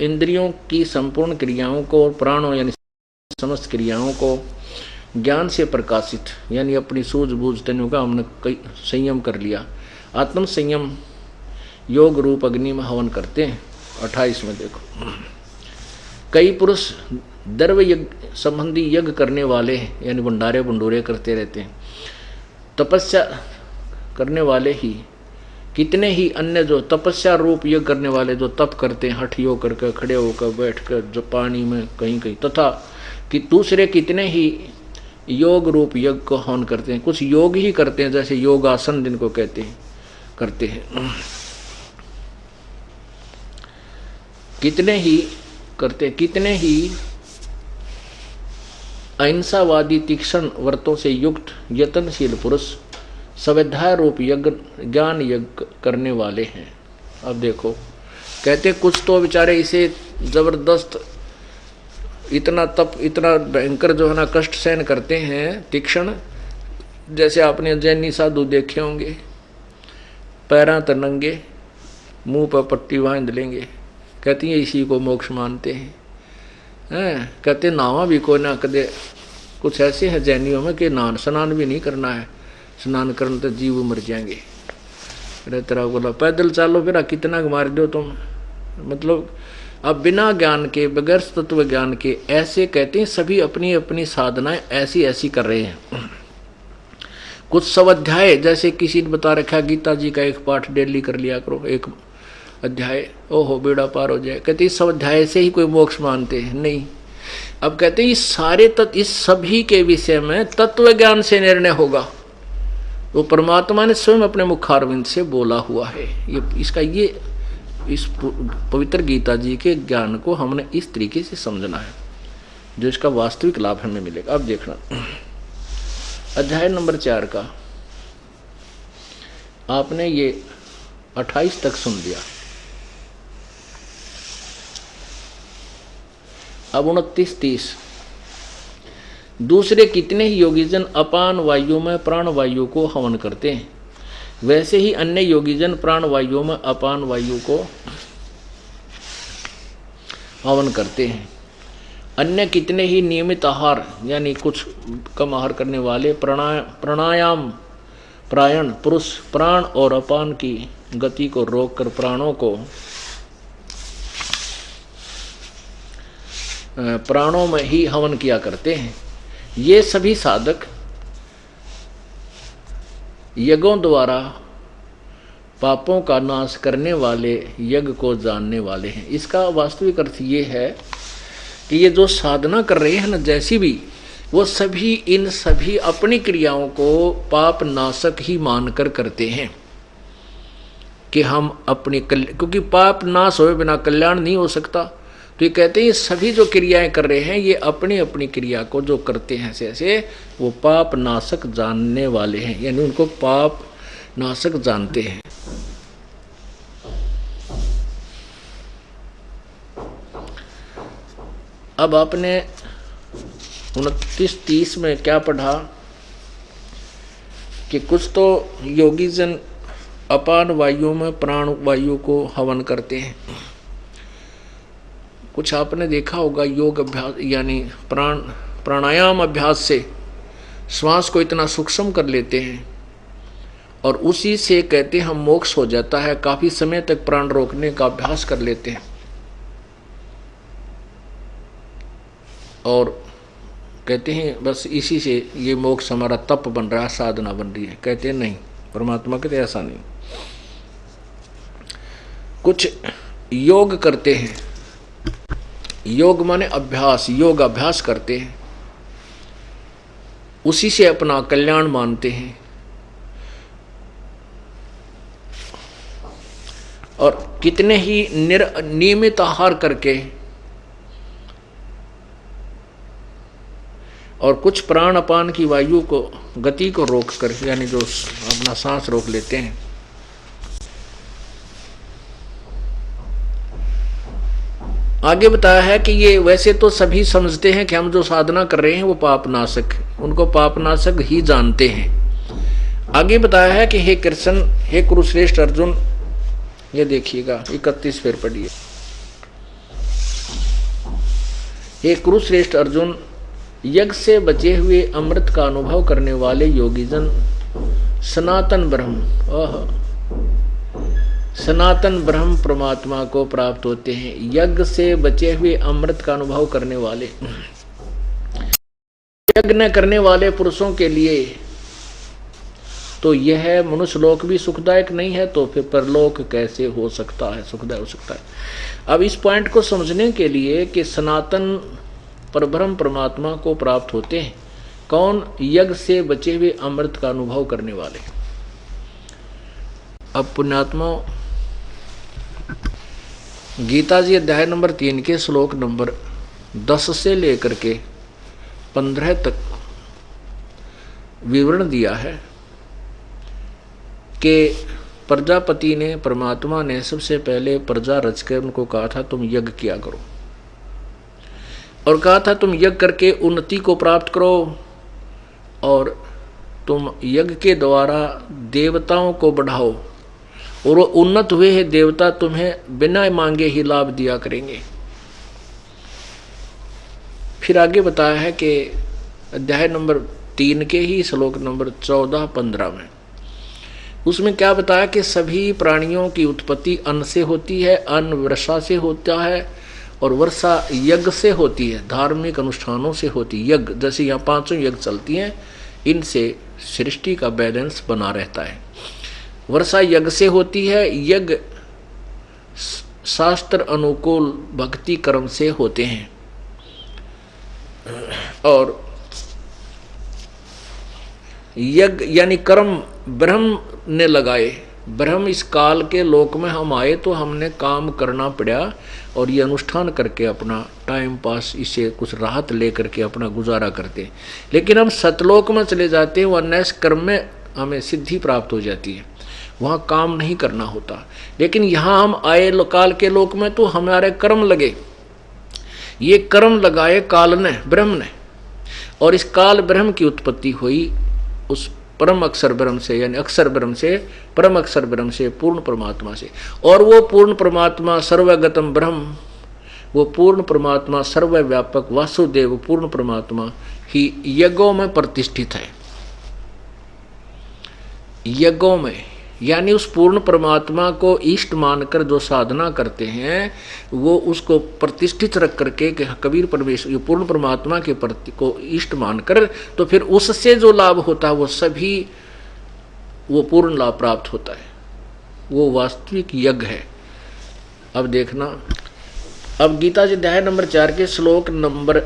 इंद्रियों की संपूर्ण क्रियाओं को और प्राणों यानी समस्त क्रियाओं को ज्ञान से प्रकाशित, यानी अपनी सूझबूझ तनु का हमने संयम कर लिया, आत्म संयम योग रूप अग्नि में हवन करते हैं। 28 में देखो, कई पुरुष द्रव्य यज्ञ संबंधी यज्ञ करने वाले हैं, यानी भंडारे भंडूरे करते रहते हैं। तपस्या करने वाले ही कितने ही अन्य जो तपस्या रूप यज्ञ करने वाले जो तप करते हैं, हठ योग करके, खड़े होकर, बैठकर, जो पानी में कहीं कहीं, तथा कि दूसरे कितने ही योग रूप यज्ञ को हवन करते हैं। कुछ योग ही करते हैं, जैसे योगासन जिनको कहते हैं, करते हैं। कितने ही करते, कितने ही अहिंसावादी तीक्ष्ण व्रतों से युक्त यत्नशील पुरुष स्वाध्याय रूप यज्ञ ज्ञान यज्ञ करने वाले हैं। अब देखो कहते कुछ तो बेचारे इसे जबरदस्त इतना तप, इतना भयंकर जो है ना कष्ट सहन करते हैं, तीक्ष्ण, जैसे आपने जैनी साधु देखे होंगे, पैरां त नंगे, मुंह पर पट्टी बांध लेंगे, कहती है इसी को मोक्ष मानते हैं। कहते नावा भी कोई ना कदे, कुछ ऐसे हैं जैनियों में कि स्नान भी नहीं करना है, स्नान करने तो जीव मर जाएंगे। अरे तेरा बोला पैदल चालो फिर कितना मार दो तुम, मतलब अब बिना ज्ञान के, बगैर तत्व ज्ञान के ऐसे कहते हैं। सभी अपनी अपनी साधनाएं ऐसी ऐसी कर रहे हैं। कुछ स्वाध्याय, जैसे किसी ने बता रखा गीता जी का एक पाठ डेली कर लिया करो, एक अध्याय, ओहो बेड़ा पार हो जाए। कहते इस स्वाध्याय से ही कोई मोक्ष मानते हैं? नहीं। अब कहते हैं इस सारे तत्व, इस सभी के विषय में तत्व ज्ञान से निर्णय होगा। वो परमात्मा ने स्वयं अपने मुखारविंद से बोला हुआ है। ये इसका, ये इस पवित्र गीता जी के ज्ञान को हमने इस तरीके से समझना है, जो इसका वास्तविक लाभ हमें मिलेगा। अब देखना अध्याय नंबर 4 का आपने ये 28 तक सुन लिया। अब 29, 30, दूसरे कितने ही योगीजन अपान वायु में प्राण वायु को हवन करते हैं, वैसे ही अन्य योगीजन प्राण वायु में अपान वायु को हवन करते हैं। अन्य कितने ही नियमित आहार, यानी कुछ कम आहार करने वाले प्राणायाम प्रायण पुरुष प्राण और अपान की गति को रोककर प्राणों को प्राणों में ही हवन किया करते हैं। ये सभी साधक यज्ञों द्वारा पापों का नाश करने वाले यज्ञ को जानने वाले हैं। इसका वास्तविक अर्थ ये है कि ये जो साधना कर रहे हैं ना, जैसी भी, वो सभी इन सभी अपनी क्रियाओं को पाप नाशक ही मानकर करते हैं कि हम अपनी क्योंकि पाप नाश होए बिना कल्याण नहीं हो सकता। तो ये कहते हैं ये सभी जो क्रियाएं कर रहे हैं ये अपनी अपनी क्रिया को जो करते हैं ऐसे वो पाप नाशक जानने वाले हैं, यानी उनको पाप नाशक जानते हैं। अब आपने 29-30 में क्या पढ़ा कि कुछ तो योगी जन अपान वायु में प्राण वायु को हवन करते हैं। कुछ आपने देखा होगा योग अभ्यास यानी प्राणायाम अभ्यास से श्वास को इतना सूक्ष्म कर लेते हैं और उसी से कहते हैं हम मोक्ष हो जाता है। काफी समय तक प्राण रोकने का अभ्यास कर लेते हैं और कहते हैं बस इसी से ये मोक्ष हमारा तप बन रहा है, साधना बन रही है। कहते हैं नहीं, परमात्मा कहते ऐसा नहीं। कुछ योग करते हैं, योग माने अभ्यास, योग अभ्यास करते हैं, उसी से अपना कल्याण मानते हैं और कितने ही नियमित आहार करके और कुछ प्राण अपान की वायु को गति को रोक कर यानी जो अपना सांस रोक लेते हैं। आगे बताया है कि ये वैसे तो सभी समझते हैं कि हम जो साधना कर रहे हैं वो पापनाशक, उनको पापनाशक ही जानते हैं। आगे बताया है कि हे कृष्ण, हे कुरुश्रेष्ठ अर्जुन, ये देखिएगा 31 फिर पढ़िए। हे कुरुश्रेष्ठ अर्जुन, यज्ञ से बचे हुए अमृत का अनुभव करने वाले योगीजन सनातन ब्रह्म सनातन ब्रह्म परमात्मा को प्राप्त होते हैं। यज्ञ से बचे हुए अमृत का अनुभव करने वाले, यज्ञ करने वाले पुरुषों के लिए तो यह मनुष्य लोक भी सुखदायक नहीं है, तो फिर परलोक कैसे हो सकता है, सुखदायक हो सकता है। अब इस पॉइंट को समझने के लिए कि सनातन परब्रह्म परमात्मा को प्राप्त होते हैं कौन? यज्ञ से बचे हुए अमृत का अनुभव करने वाले। अब पुण्यात्मा, गीता जी अध्याय नंबर 3 के श्लोक नंबर 10 से लेकर के 15 तक विवरण दिया है कि प्रजापति ने, परमात्मा ने सबसे पहले प्रजा रचकर उनको कहा था तुम यज्ञ किया करो और कहा था तुम यज्ञ करके उन्नति को प्राप्त करो और तुम यज्ञ के द्वारा देवताओं को बढ़ाओ और वो उन्नत हुए हैं देवता तुम्हें बिना मांगे ही लाभ दिया करेंगे। फिर आगे बताया है कि अध्याय नंबर 3 के ही श्लोक नंबर 14-15 में उसमें क्या बताया कि सभी प्राणियों की उत्पत्ति अन्न से होती है, अन्न वर्षा से होता है और वर्षा यज्ञ से होती है, धार्मिक अनुष्ठानों से होती है। यज्ञ जैसे यहाँ 5 यज्ञ चलती हैं, इनसे सृष्टि का बैलेंस बना रहता है। वर्षा यज्ञ से होती है, यज्ञ शास्त्र अनुकूल भक्ति कर्म से होते हैं और यज्ञ यानी कर्म ब्रह्म ने लगाए। ब्रह्म इस काल के लोक में हम आए तो हमने काम करना पड़ा और ये अनुष्ठान करके अपना टाइम पास, इसे कुछ राहत लेकर के अपना गुजारा करते। लेकिन हम सतलोक में चले जाते हैं, वह नैष्ठ कर्म में हमें सिद्धि प्राप्त हो जाती है, वहाँ काम नहीं करना होता। लेकिन यहाँ हम आए काल के लोक में तो हमारे कर्म लगे, ये कर्म लगाए काल ने, ब्रह्म ने, और इस काल ब्रह्म की उत्पत्ति हुई उस परम अक्षर ब्रह्म से, यानी अक्षर ब्रह्म से, परम अक्षर ब्रह्म से, पूर्ण परमात्मा से। और वो पूर्ण परमात्मा सर्वगतम ब्रह्म, वो पूर्ण परमात्मा सर्वव्यापक वासुदेव पूर्ण परमात्मा ही यज्ञों में प्रतिष्ठित है। यज्ञों में यानी उस पूर्ण परमात्मा को इष्ट मानकर जो साधना करते हैं वो उसको प्रतिष्ठित रख करके कि कबीर परमेश्वर पूर्ण परमात्मा के प्रति को इष्ट मानकर, तो फिर उससे जो लाभ होता है वो सभी वो पूर्ण लाभ प्राप्त होता है, वो वास्तविक यज्ञ है। अब देखना, अब गीता जी अध्याय नंबर 4 के श्लोक नंबर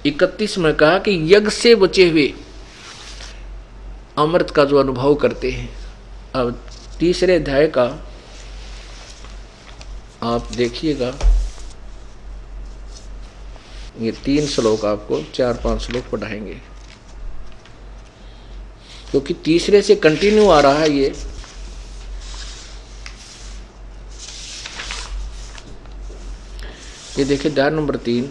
31 में कहा कि यज्ञ से बचे हुए अमृत का जो अनुभव करते हैं। अब तीसरे अध्याय का आप देखिएगा, ये 3 श्लोक आपको 4-5 श्लोक पढ़ाएंगे, क्योंकि तीसरे से कंटिन्यू आ रहा है ये देखिए अध्याय नंबर 3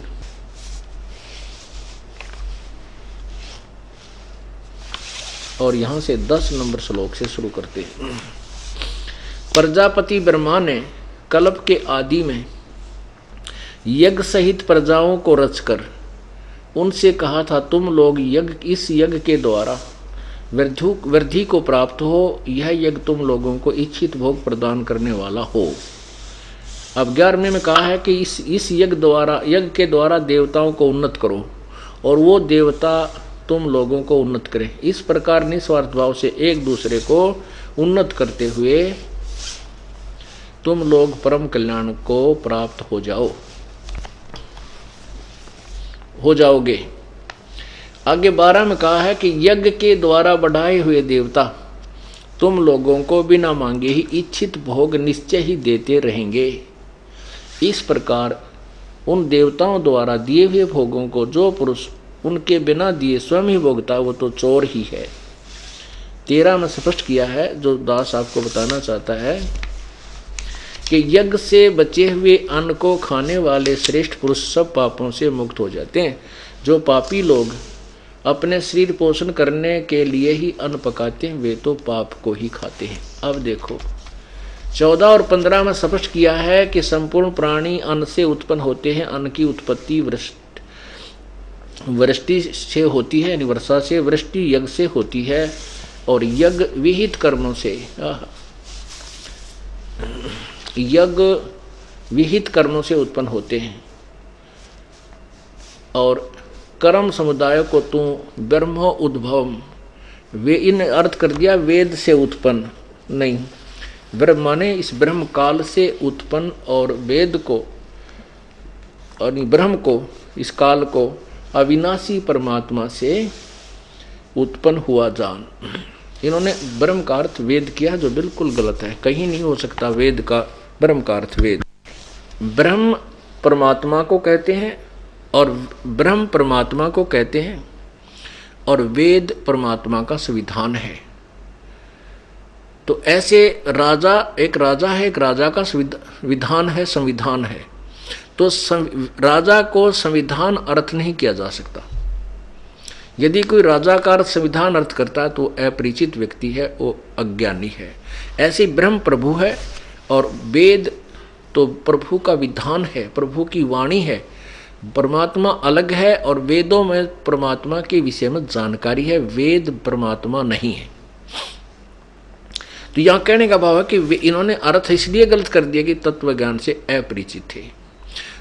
और यहां से 10 नंबर श्लोक से शुरू करते हैं। प्रजापति ब्रह्मा ने कल्प के आदि में यज्ञ सहित प्रजाओं को रचकर उनसे कहा था, तुम लोग इस यज्ञ के द्वारा वृद्धि को प्राप्त हो, यह यज्ञ तुम लोगों को इच्छित भोग प्रदान करने वाला हो। अब 11वें में कहा है कि इस यज्ञ के द्वारा देवताओं को उन्नत करो और वो देवता तुम लोगों को उन्नत करें। इस प्रकार निस्वार्थ भाव से एक दूसरे को उन्नत करते हुए तुम लोग परम कल्याण को प्राप्त हो जाओगे। आगे 12 में कहा है कि यज्ञ के द्वारा बढ़ाए हुए देवता तुम लोगों को बिना मांगे ही इच्छित भोग निश्चय ही देते रहेंगे। इस प्रकार उन देवताओं द्वारा दिए हुए भोगों को जो पुरुष उनके बिना दिए स्वयं ही भोगता वो तो चोर ही है। 13 में स्पष्ट किया है, जो दास आपको बताना चाहता है कि यज्ञ से बचे हुए अन्न को खाने वाले श्रेष्ठ पुरुष सब पापों से मुक्त हो जाते हैं। जो पापी लोग अपने शरीर पोषण करने के लिए ही अन्न पकाते हैं वे तो पाप को ही खाते हैं। अब देखो 14 और 15 में स्पष्ट किया है कि संपूर्ण प्राणी अन्न से उत्पन्न होते हैं। अन्न की उत्पत्ति वृष्टि से होती है, यानी वर्षा से, वृष्टि यज्ञ से होती है और यज्ञ विहित कर्मों से उत्पन्न होते हैं। और कर्म समुदाय को तू ब्रह्मो उद्भवम, वे इन अर्थ कर दिया वेद से उत्पन्न नहीं, ब्रह्म माने इस ब्रह्म काल से उत्पन्न और वेद को और ब्रह्म को इस काल को अविनाशी परमात्मा से उत्पन्न हुआ जान। इन्होंने ब्रह्म का अर्थ वेद किया, जो बिल्कुल गलत है। कहीं नहीं हो सकता वेद का ब्रह्म का अर्थ वेद। ब्रह्म परमात्मा को कहते हैं और ब्रह्म परमात्मा को कहते हैं और वेद परमात्मा का संविधान है। तो ऐसे एक राजा का विधान है, संविधान है। तो राजा को संविधान अर्थ नहीं किया जा सकता। यदि कोई राजा का अर्थ संविधान अर्थ करता है तो अपरिचित व्यक्ति है, वो अज्ञानी है। ऐसे ब्रह्म प्रभु है और वेद तो प्रभु का विधान है, प्रभु की वाणी है। परमात्मा अलग है और वेदों में परमात्मा के विषय में जानकारी है, वेद परमात्मा नहीं है। तो यहां कहने का भाव है कि इन्होंने अर्थ इसलिए गलत कर दिया कि तत्व ज्ञान से अपरिचित थे।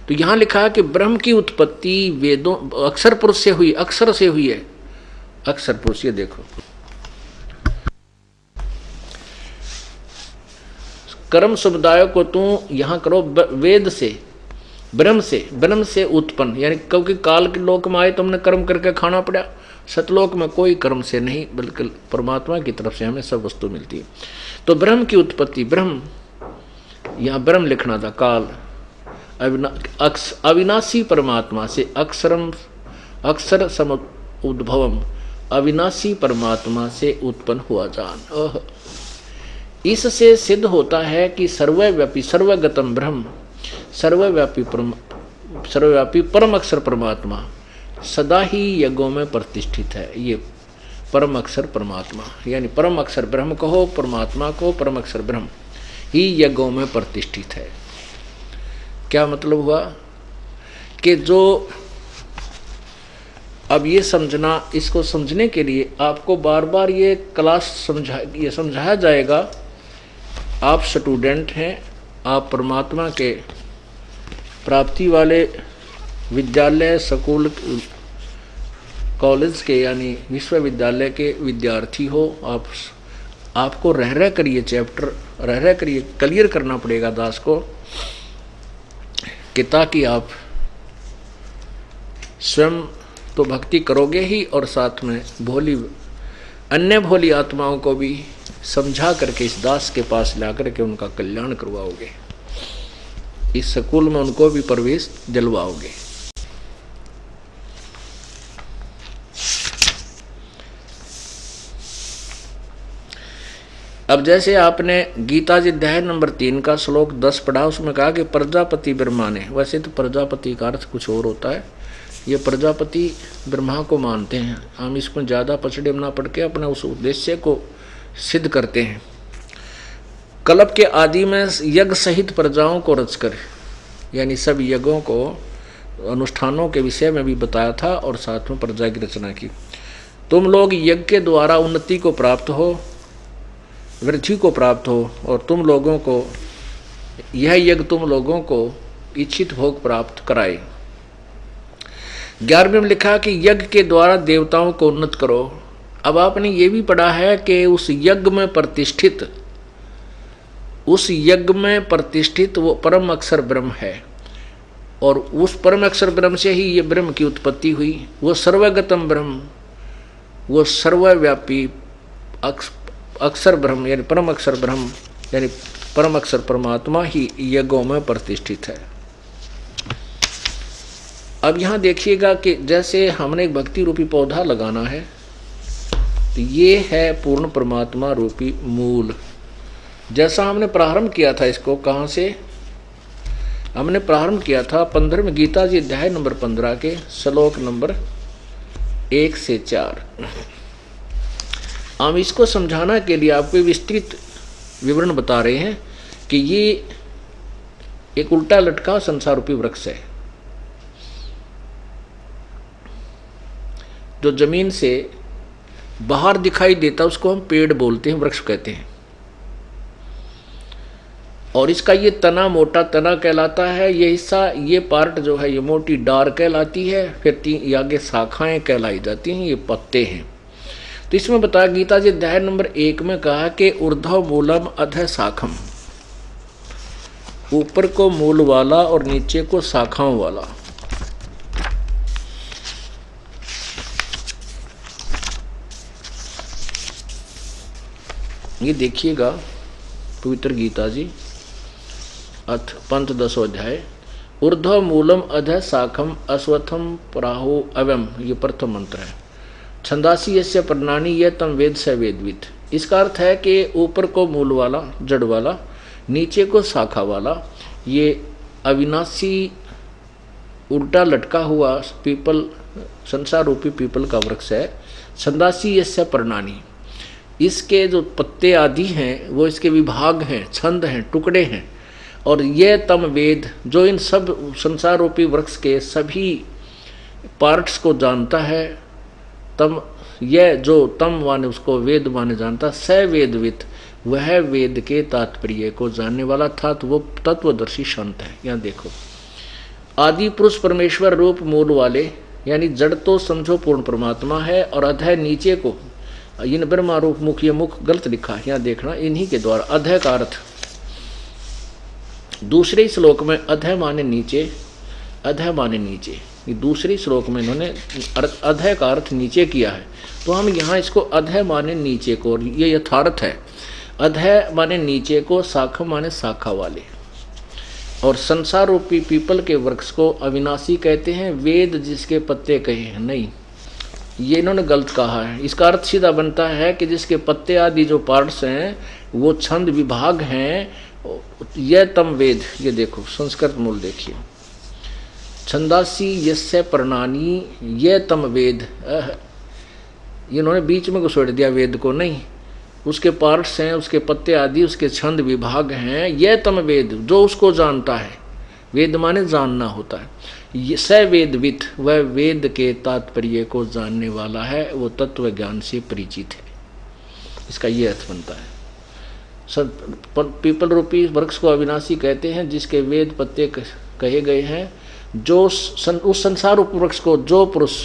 तो यहां लिखा है कि ब्रह्म की उत्पत्ति वेदों अक्षर पुरुष से हुई, अक्षर से हुई है। अक्षर पुरुष, ये देखो कर्म समुदाय को तू यहां करो वेद से, ब्रह्म से उत्पन्न, यानी क्योंकि काल के लोक में आए तो हमने कर्म करके खाना पड़ा। सतलोक में कोई कर्म से नहीं, बल्कि परमात्मा की तरफ से हमें सब वस्तु मिलती है। तो ब्रह्म की उत्पत्ति, ब्रह्म यहां ब्रह्म लिखना था, काल अविनाशी परमात्मा से, अक्षर सम उद्भवम, अविनाशी परमात्मा से उत्पन्न हुआ जान। इससे सिद्ध होता है कि सर्वव्यापी सर्वगतम ब्रह्म, सर्वव्यापी परम अक्षर परमात्मा सदा ही यज्ञों में प्रतिष्ठित है। ये परम अक्षर परमात्मा, यानी परम अक्षर ब्रह्म कहो, परमात्मा को परम अक्षर ब्रह्म ही यज्ञों में प्रतिष्ठित है। क्या मतलब हुआ कि जो अब ये समझना, इसको समझने के लिए आपको बार बार ये क्लास समझाया जाएगा आप स्टूडेंट हैं, आप परमात्मा के प्राप्ति वाले विद्यालय, स्कूल, कॉलेज के यानी विश्वविद्यालय के विद्यार्थी हो। आपको रह कर ये चैप्टर रह कर ये क्लियर करना पड़ेगा दास को, कि ताकि आप स्वयं तो भक्ति करोगे ही और साथ में अन्य भोली आत्माओं को भी समझा करके इस दास के पास ला करके उनका कल्याण करवाओगे, इस स्कूल में उनको भी प्रवेश दिलवाओगे। अब जैसे आपने गीता जी अध्याय नंबर 3 का श्लोक 10 पढ़ा, उसमें कहा कि प्रजापति ब्रह्मा ने, वैसे तो प्रजापति का अर्थ कुछ और होता है, ये प्रजापति ब्रह्मा को मानते हैं, हम इसको ज़्यादा पछड़े ना पड़ के अपने उस उद्देश्य को सिद्ध करते हैं। कल्प के आदि में यज्ञ सहित प्रजाओं को रचकर, यानी सब यज्ञों को अनुष्ठानों के विषय में भी बताया था और साथ में प्रजा की रचना की। तुम लोग यज्ञ के द्वारा उन्नति को प्राप्त हो, वृद्धि को प्राप्त हो, और तुम लोगों को यह यज्ञ तुम लोगों को इच्छित भोग प्राप्त कराए। 11वें में लिखा कि यज्ञ के द्वारा देवताओं को उन्नत करो। अब आपने ये भी पढ़ा है कि उस यज्ञ में प्रतिष्ठित वो परम अक्षर ब्रह्म है, और उस परम अक्षर ब्रह्म से ही ये ब्रह्म की उत्पत्ति हुई। वो सर्वगतम ब्रह्म, वो सर्वव्यापी अक्षर ब्रह्म यानी परम अक्षर ब्रह्म यानी परम अक्षर परमात्मा ही यज्ञों में प्रतिष्ठित है। अब यहाँ देखिएगा कि जैसे हमने एक भक्ति रूपी पौधा लगाना है, तो ये है पूर्ण परमात्मा रूपी मूल। जैसा हमने प्रारंभ किया था, इसको कहाँ से हमने प्रारंभ किया था? 15वें गीता जी अध्याय नंबर 15 के श्लोक नंबर 1 से 4। हम इसको समझाना के लिए आपको विस्तृत विवरण बता रहे हैं कि ये एक उल्टा लटका संसार रूपी वृक्ष है, जो जमीन से बाहर दिखाई देता उसको हम पेड़ बोलते हैं, वृक्ष कहते हैं। और इसका ये तना मोटा तना कहलाता है, ये हिस्सा, ये पार्ट जो है ये मोटी डार कहलाती है, फिर आगे शाखाएं कहलाई जाती हैं, ये पत्ते हैं। तो इसमें बताया गीता जी अध्याय नंबर 1 में कहा कि ऊर्ध्व मूलम अधः शाखम, ऊपर को मूल वाला और नीचे को शाखाओं वाला। ये देखिएगा पवित्र गीता जी अथ पंचदशो अध्याय, ऊर्ध्व मूलम अधः शाखम अश्वत्थम प्राहो अवम, ये प्रथम मंत्र है। छंदासी यस्य प्रणानी यह तम वेद स वेदवित। इसका अर्थ है कि ऊपर को मूल वाला जड़ वाला, नीचे को शाखा वाला, ये अविनाशी उल्टा लटका हुआ पीपल, संसार रूपी पीपल का वृक्ष है। छंदासी यस्य प्रणानी, इसके जो पत्ते आदि हैं वो इसके विभाग हैं, छंद हैं, टुकड़े हैं। और ये तम वेद, जो इन सब संसार रूपी वृक्ष के सभी पार्ट्स को जानता है, तम यह जो तम माने उसको वेद माने जानता, स वेदवित, वह वेद के तात्पर्य को जानने वाला था, तो वो तत्वदर्शी संत है। यहाँ देखो, आदि पुरुष परमेश्वर रूप मूल वाले, यानी जड़ तो समझो पूर्ण परमात्मा है, और अधः नीचे को इन ब्रह्मा रूप मुख, ये मुख गलत लिखा है, यहाँ देखना, इन्हीं के द्वारा अधः का अर्थ दूसरे श्लोक में अधः माने नीचे, अधः माने नीचे, ये दूसरे श्लोक में इन्होंने अधः का अर्थ नीचे किया है। तो हम यहाँ इसको अधः माने नीचे को, और ये यथार्थ है, अधः माने नीचे को, शाखा माने शाखा वाले। और संसार रूपी पीपल के वृक्ष को अविनाशी कहते हैं, वेद जिसके पत्ते कहे हैं, नहीं, ये इन्होंने गलत कहा है। इसका अर्थ सीधा बनता है कि जिसके पत्ते आदि जो पार्ट्स हैं वो छंद विभाग हैं, यह तम वेद। ये देखो संस्कृत मूल देखिए, छंदासी यस्य प्रणानी ये तम वेद, इन्होंने बीच में घुसेड़ दिया वेद को, नहीं, उसके पार्ट्स हैं, उसके पत्ते आदि, उसके छंद विभाग हैं, ये तम वेद, जो उसको जानता है। वेद माने जानना होता है। ये स वेदवित, वह वेद के तात्पर्य को जानने वाला है, वो तत्व ज्ञान से परिचित है। इसका ये अर्थ बनता है। पीपल रूपी वृक्ष को अविनाशी कहते हैं, जिसके वेद पत्ते कहे गए हैं। जो उस संसार रूपी वृक्ष को जो पुरुष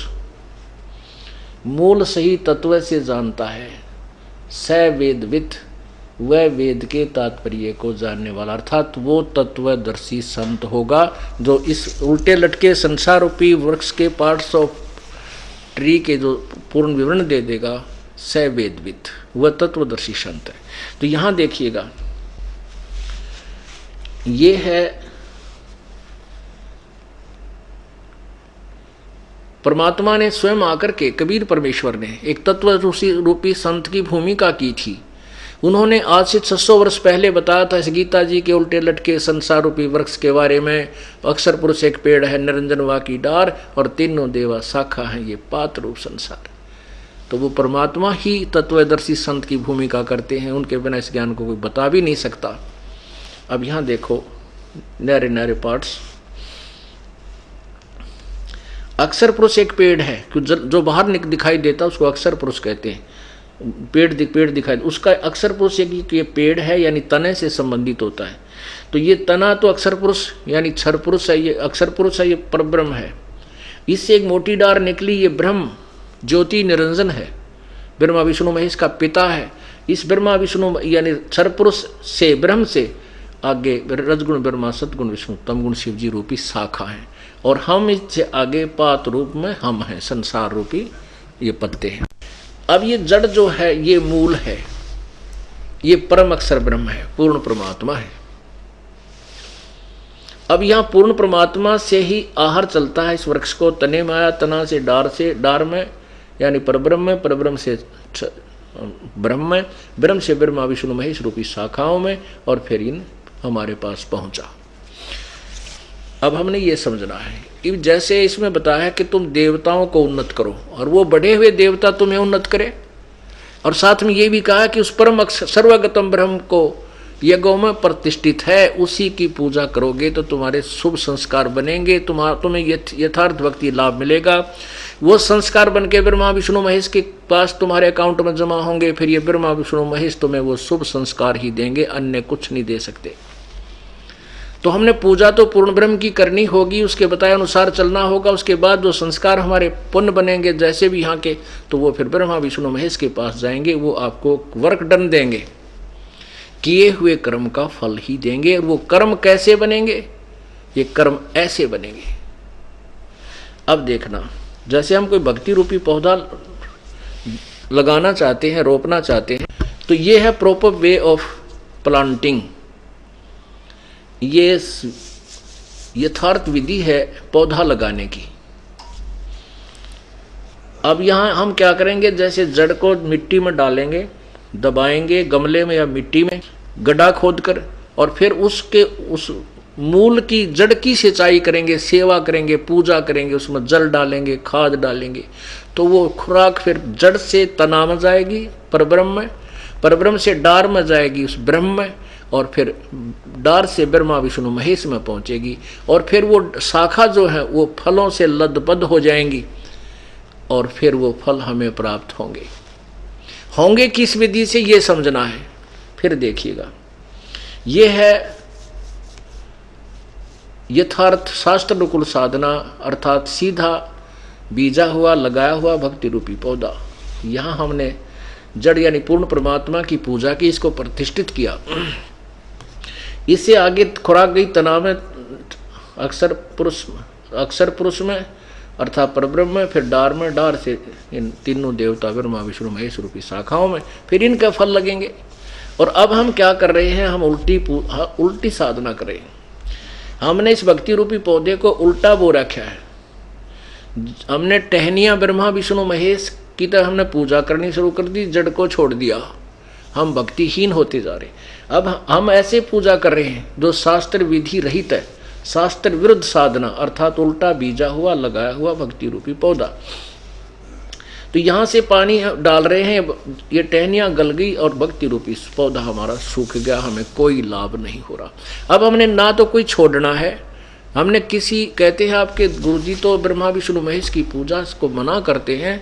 मूल सही तत्व से जानता है, स वेदवित, वह वेद के तात्पर्य को जानने वाला, अर्थात वो तत्वदर्शी संत होगा जो इस उल्टे लटके संसार रूपी वृक्ष के पार्ट्स ऑफ ट्री के जो पूर्ण विवरण दे देगा, स वेदवित, वह तत्वदर्शी संत है। तो यहां देखिएगा, ये है परमात्मा ने स्वयं आकर के, कबीर परमेश्वर ने एक तत्व रूपी संत की भूमिका की थी। उन्होंने आज से 600 वर्ष पहले बताया था इस गीता जी के उल्टे लटके संसार रूपी वृक्ष के बारे में। अक्षर पुरुष एक पेड़ है, निरंजन वा की डार, और तीनों देवा शाखा है, ये पात्र रूप संसार। तो वो परमात्मा ही तत्वदर्शी संत की भूमिका करते हैं, उनके बिना इस ज्ञान को कोई बता भी नहीं सकता। अब यहाँ देखो न्यारे न्यारे पार्ट्स। अक्षर पुरुष एक पेड़ है, जो बाहर दिखाई देता उसको अक्षर पुरुष कहते हैं। पेड़ दिखाई, उसका अक्षर पुरुष ये पेड़ है, यानी तने से संबंधित होता है। तो ये तना तो अक्षर पुरुष यानी क्षर पुरुष है, ये अक्षर पुरुष है, ये परब्रह्म है। इससे एक मोटी डार निकली, ये ब्रह्म ज्योति निरंजन है, ब्रह्मा विष्णु महेश का पिता है। इस ब्रह्मा विष्णु यानी क्षर पुरुष से, ब्रह्म से आगे रजगुण ब्रह्मा, सतगुण विष्णु, तमगुण शिव जी रूपी शाखा है, और हम इससे आगे पात रूप में हम हैं, संसार रूपी ये पत्ते हैं। अब ये जड़ जो है ये मूल है, ये परम अक्षर ब्रह्म है, पूर्ण परमात्मा है। अब यहां पूर्ण परमात्मा से ही आहार चलता है इस वृक्ष को, तने में आया, तना से डार में यानी परब्रह्म में, परब्रह्म से ब्रह्म में, ब्रह्म से ब्रह्मा विष्णु महेश रूपी शाखाओं में, और फिर इन हमारे पास पहुंचा। अब हमने ये समझना है, जैसे इसमें बताया है कि तुम देवताओं को उन्नत करो और वो बढ़े हुए देवता तुम्हें उन्नत करे, और साथ में ये भी कहा कि उस परम सर्वगतम ब्रह्म को यज्ञों में प्रतिष्ठित है, उसी की पूजा करोगे तो तुम्हारे शुभ संस्कार बनेंगे, तुम्हें यथार्थ भक्ति लाभ मिलेगा। वो संस्कार बन के ब्रह्मा विष्णु महेश के पास तुम्हारे अकाउंट में जमा होंगे, फिर ये ब्रह्मा विष्णु महेश तुम्हें वो शुभ संस्कार ही देंगे, अन्य कुछ नहीं दे सकते। तो हमने पूजा तो पूर्ण ब्रह्म की करनी होगी, उसके बताए अनुसार चलना होगा। उसके बाद जो संस्कार हमारे पुण्य बनेंगे जैसे भी यहाँ के, तो वो फिर ब्रह्मा विष्णु महेश के पास जाएंगे, वो आपको वर्क डन देंगे, किए हुए कर्म का फल ही देंगे। और वो कर्म कैसे बनेंगे? ये कर्म ऐसे बनेंगे। अब देखना, जैसे हम कोई भक्ति रूपी पौधा लगाना चाहते हैं, रोपना चाहते हैं, तो ये है प्रॉपर वे ऑफ प्लांटिंग, ये यथार्थ विधि है पौधा लगाने की। अब यहाँ हम क्या करेंगे, जैसे जड़ को मिट्टी में डालेंगे, दबाएंगे गमले में या मिट्टी में गड्ढा खोदकर, और फिर उस मूल की जड़ की सिंचाई करेंगे, सेवा करेंगे, पूजा करेंगे, उसमें जल डालेंगे, खाद डालेंगे, तो वो खुराक फिर जड़ से तना में जाएगी परब्रह्म में, परब्रह्म से डार में जाएगी उस ब्रह्म में, और फिर डार से ब्रह्मा विष्णु महेश में पहुंचेगी, और फिर वो शाखा जो है वो फलों से लदबद हो जाएंगी, और फिर वो फल हमें प्राप्त होंगे किस विधि से, ये समझना है। फिर देखिएगा, ये है यथार्थ शास्त्र अनुकूल साधना, अर्थात सीधा बीजा हुआ लगाया हुआ भक्ति रूपी पौधा। यहाँ हमने जड़ यानी पूर्ण परमात्मा की पूजा की, इसको प्रतिष्ठित किया। इससे आगे खुराक गई तना में, अक्षर पुरुष में अर्थात परब्रह्म में, फिर डार में, डार से इन तीनों देवता ब्रह्मा विष्णु महेश रूपी शाखाओं में, फिर इनका फल लगेंगे। और अब हम क्या कर रहे हैं, हम उल्टी साधना कर रहे हैं। हमने इस भक्ति रूपी पौधे को उल्टा बो रखा है। हमने टहनियाँ ब्रह्मा विष्णु महेश की तरह हमने पूजा करनी शुरू कर दी, जड़ को छोड़ दिया, हम भक्तिहीन होते जा रहे। अब हम ऐसे पूजा कर रहे हैं जो शास्त्र विधि रहित है, शास्त्र विरुद्ध साधना, अर्थात उल्टा बीजा हुआ लगाया हुआ भक्ति रूपी पौधा। तो यहाँ से पानी डाल रहे हैं, ये टहनियाँ गल गई और भक्ति रूपी पौधा हमारा सूख गया, हमें कोई लाभ नहीं हो रहा। अब हमने ना तो कोई छोड़ना है, हमने किसी, कहते हैं आपके गुरुजी तो ब्रह्मा विष्णु महेश की पूजा को मना करते हैं,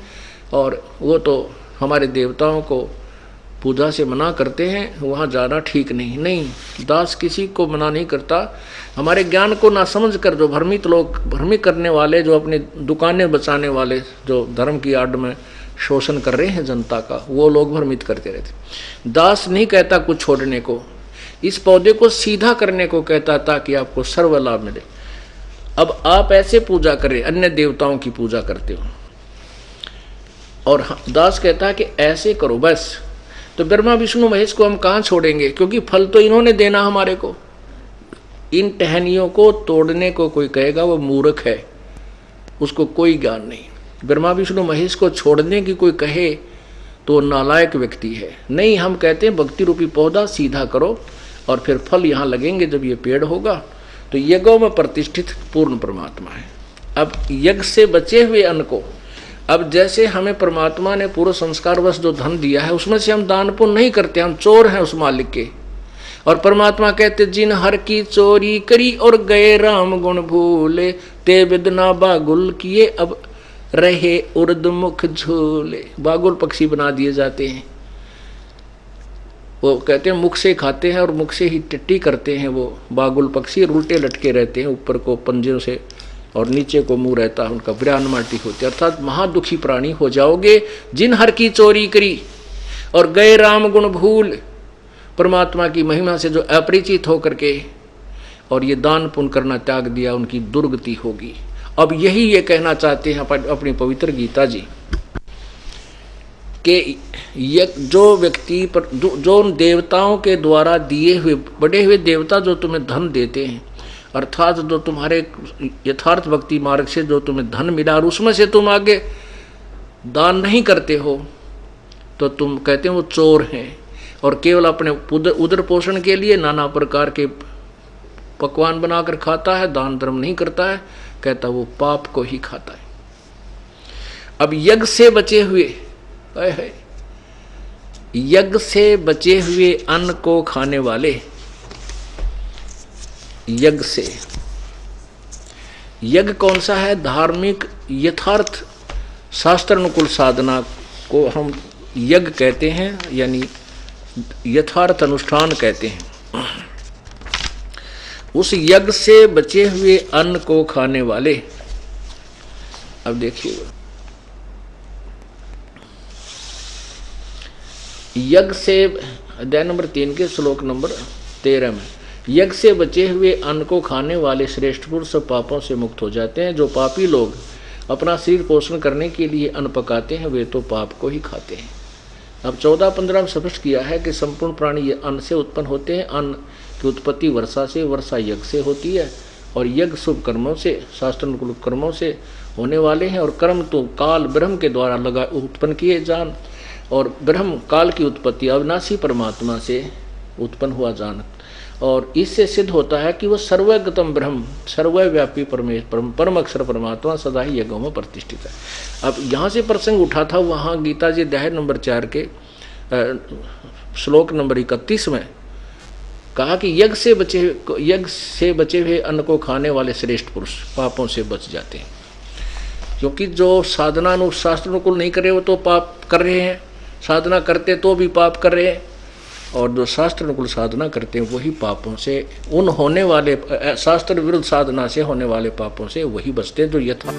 और वो तो हमारे देवताओं को पूजा से मना करते हैं वहाँ जाना ठीक नहीं। नहीं, दास किसी को मना नहीं करता। हमारे ज्ञान को ना समझ कर जो भ्रमित लोग, भ्रमित करने वाले, जो अपनी दुकानें बचाने वाले, जो धर्म की आड़ में शोषण कर रहे हैं जनता का, वो लोग भ्रमित करते रहते। दास नहीं कहता कुछ छोड़ने को, इस पौधे को सीधा करने को कहता ताकि आपको सर्व लाभ मिले। अब आप ऐसे पूजा करें, अन्य देवताओं की पूजा करते हो, और दास कहता है कि ऐसे करो बस। तो ब्रह्मा विष्णु महेश को हम कहाँ छोड़ेंगे, क्योंकि फल तो इन्होंने देना हमारे को। इन टहनियों को तोड़ने को कोई कहेगा वो मूर्ख है, उसको कोई ज्ञान नहीं। ब्रह्मा विष्णु महेश को छोड़ने की कोई कहे तो नालायक व्यक्ति है। नहीं, हम कहते हैं भक्ति रूपी पौधा सीधा करो और फिर फल यहाँ लगेंगे। जब ये पेड़ होगा तो यज्ञों में प्रतिष्ठित पूर्ण परमात्मा है। अब यज्ञ से बचे हुए अन्न को, अब जैसे हमें परमात्मा ने पूर्व संस्कारवश जो धन दिया है उसमें से हम दान पुण्य नहीं करते, हम चोर हैं उस मालिक के। और परमात्मा कहते जिन हर की चोरी करी और गए राम गुण भूले, ते बिदना बागुल किए अब रहे उर्द मुख झूले। बागुल पक्षी बना दिए जाते हैं, वो कहते हैं मुख से खाते हैं और मुख से ही टिट्टी करते हैं। वो बागुल पक्षी उल्टे लटके रहते हैं, ऊपर को पंजों से और नीचे को मुंह रहता है उनका, ब्राह्न माटी होती है। अर्थात महादुखी प्राणी हो जाओगे जिन हर की चोरी करी और गए राम गुण भूल। परमात्मा की महिमा से जो अपरिचित होकर के और ये दान पुण्य करना त्याग दिया, उनकी दुर्गति होगी। अब यही ये कहना चाहते हैं अपनी पवित्र गीता जी कि जो व्यक्ति पर जो उन देवताओं के द्वारा दिए हुए, बड़े हुए देवता जो तुम्हें धन देते हैं, अर्थात जो तुम्हारे यथार्थ भक्ति मार्ग से जो तुम्हें धन मिला और उसमें से तुम आगे दान नहीं करते हो, तो तुम कहते हैं वो चोर हैं। और केवल अपने उदर पोषण के लिए नाना प्रकार के पकवान बनाकर खाता है, दान धर्म नहीं करता है, कहता वो पाप को ही खाता है। अब यज्ञ से बचे हुए, यज्ञ से बचे हुए अन्न को खाने वाले, यज्ञ से, यज्ञ कौन सा है? धार्मिक यथार्थ शास्त्र अनुकूल साधना को हम यज्ञ कहते हैं, यानी यथार्थ अनुष्ठान कहते हैं। उस यज्ञ से बचे हुए अन्न को खाने वाले, अब देखिए यज्ञ से, अध्याय नंबर 3 के श्लोक नंबर 13 में, यज्ञ से बचे हुए अन्न को खाने वाले श्रेष्ठ पुरुष सब पापों से मुक्त हो जाते हैं। जो पापी लोग अपना शरीर पोषण करने के लिए अन्न पकाते हैं वे तो पाप को ही खाते हैं। अब 14-15 में स्पष्ट किया है कि संपूर्ण प्राणी ये अन्न से उत्पन्न होते हैं। अन्न की उत्पत्ति वर्षा से, वर्षा यज्ञ से होती है, और यज्ञ शुभ कर्मों से, शास्त्रानुकूल कर्मों से होने वाले हैं। और कर्म तो काल ब्रह्म के द्वारा उत्पन्न किए जान, और ब्रह्म काल की उत्पत्ति अविनाशी परमात्मा से उत्पन्न हुआ जान। और इससे सिद्ध होता है कि वह सर्वगतम ब्रह्म, सर्वव्यापी परमेश्वर, परम अक्षर परमात्मा सदा ही यज्ञों में प्रतिष्ठित है। अब यहाँ से प्रसंग उठा था, वहाँ गीता जी अध्याय नंबर 4 के श्लोक नंबर 31 में कहा कि यज्ञ से बचे हुए अन्न को खाने वाले श्रेष्ठ पुरुष पापों से बच जाते हैं। क्योंकि जो साधना शास्त्र अनुकूल नहीं कर रहे वो तो पाप कर रहे हैं, साधना करते तो भी पाप कर रहे हैं, और जो शास्त्र अनुकूल साधना करते हैं वही पापों से, उन होने वाले शास्त्र विरुद्ध साधना से होने वाले पापों से वही बचते हैं जो यथा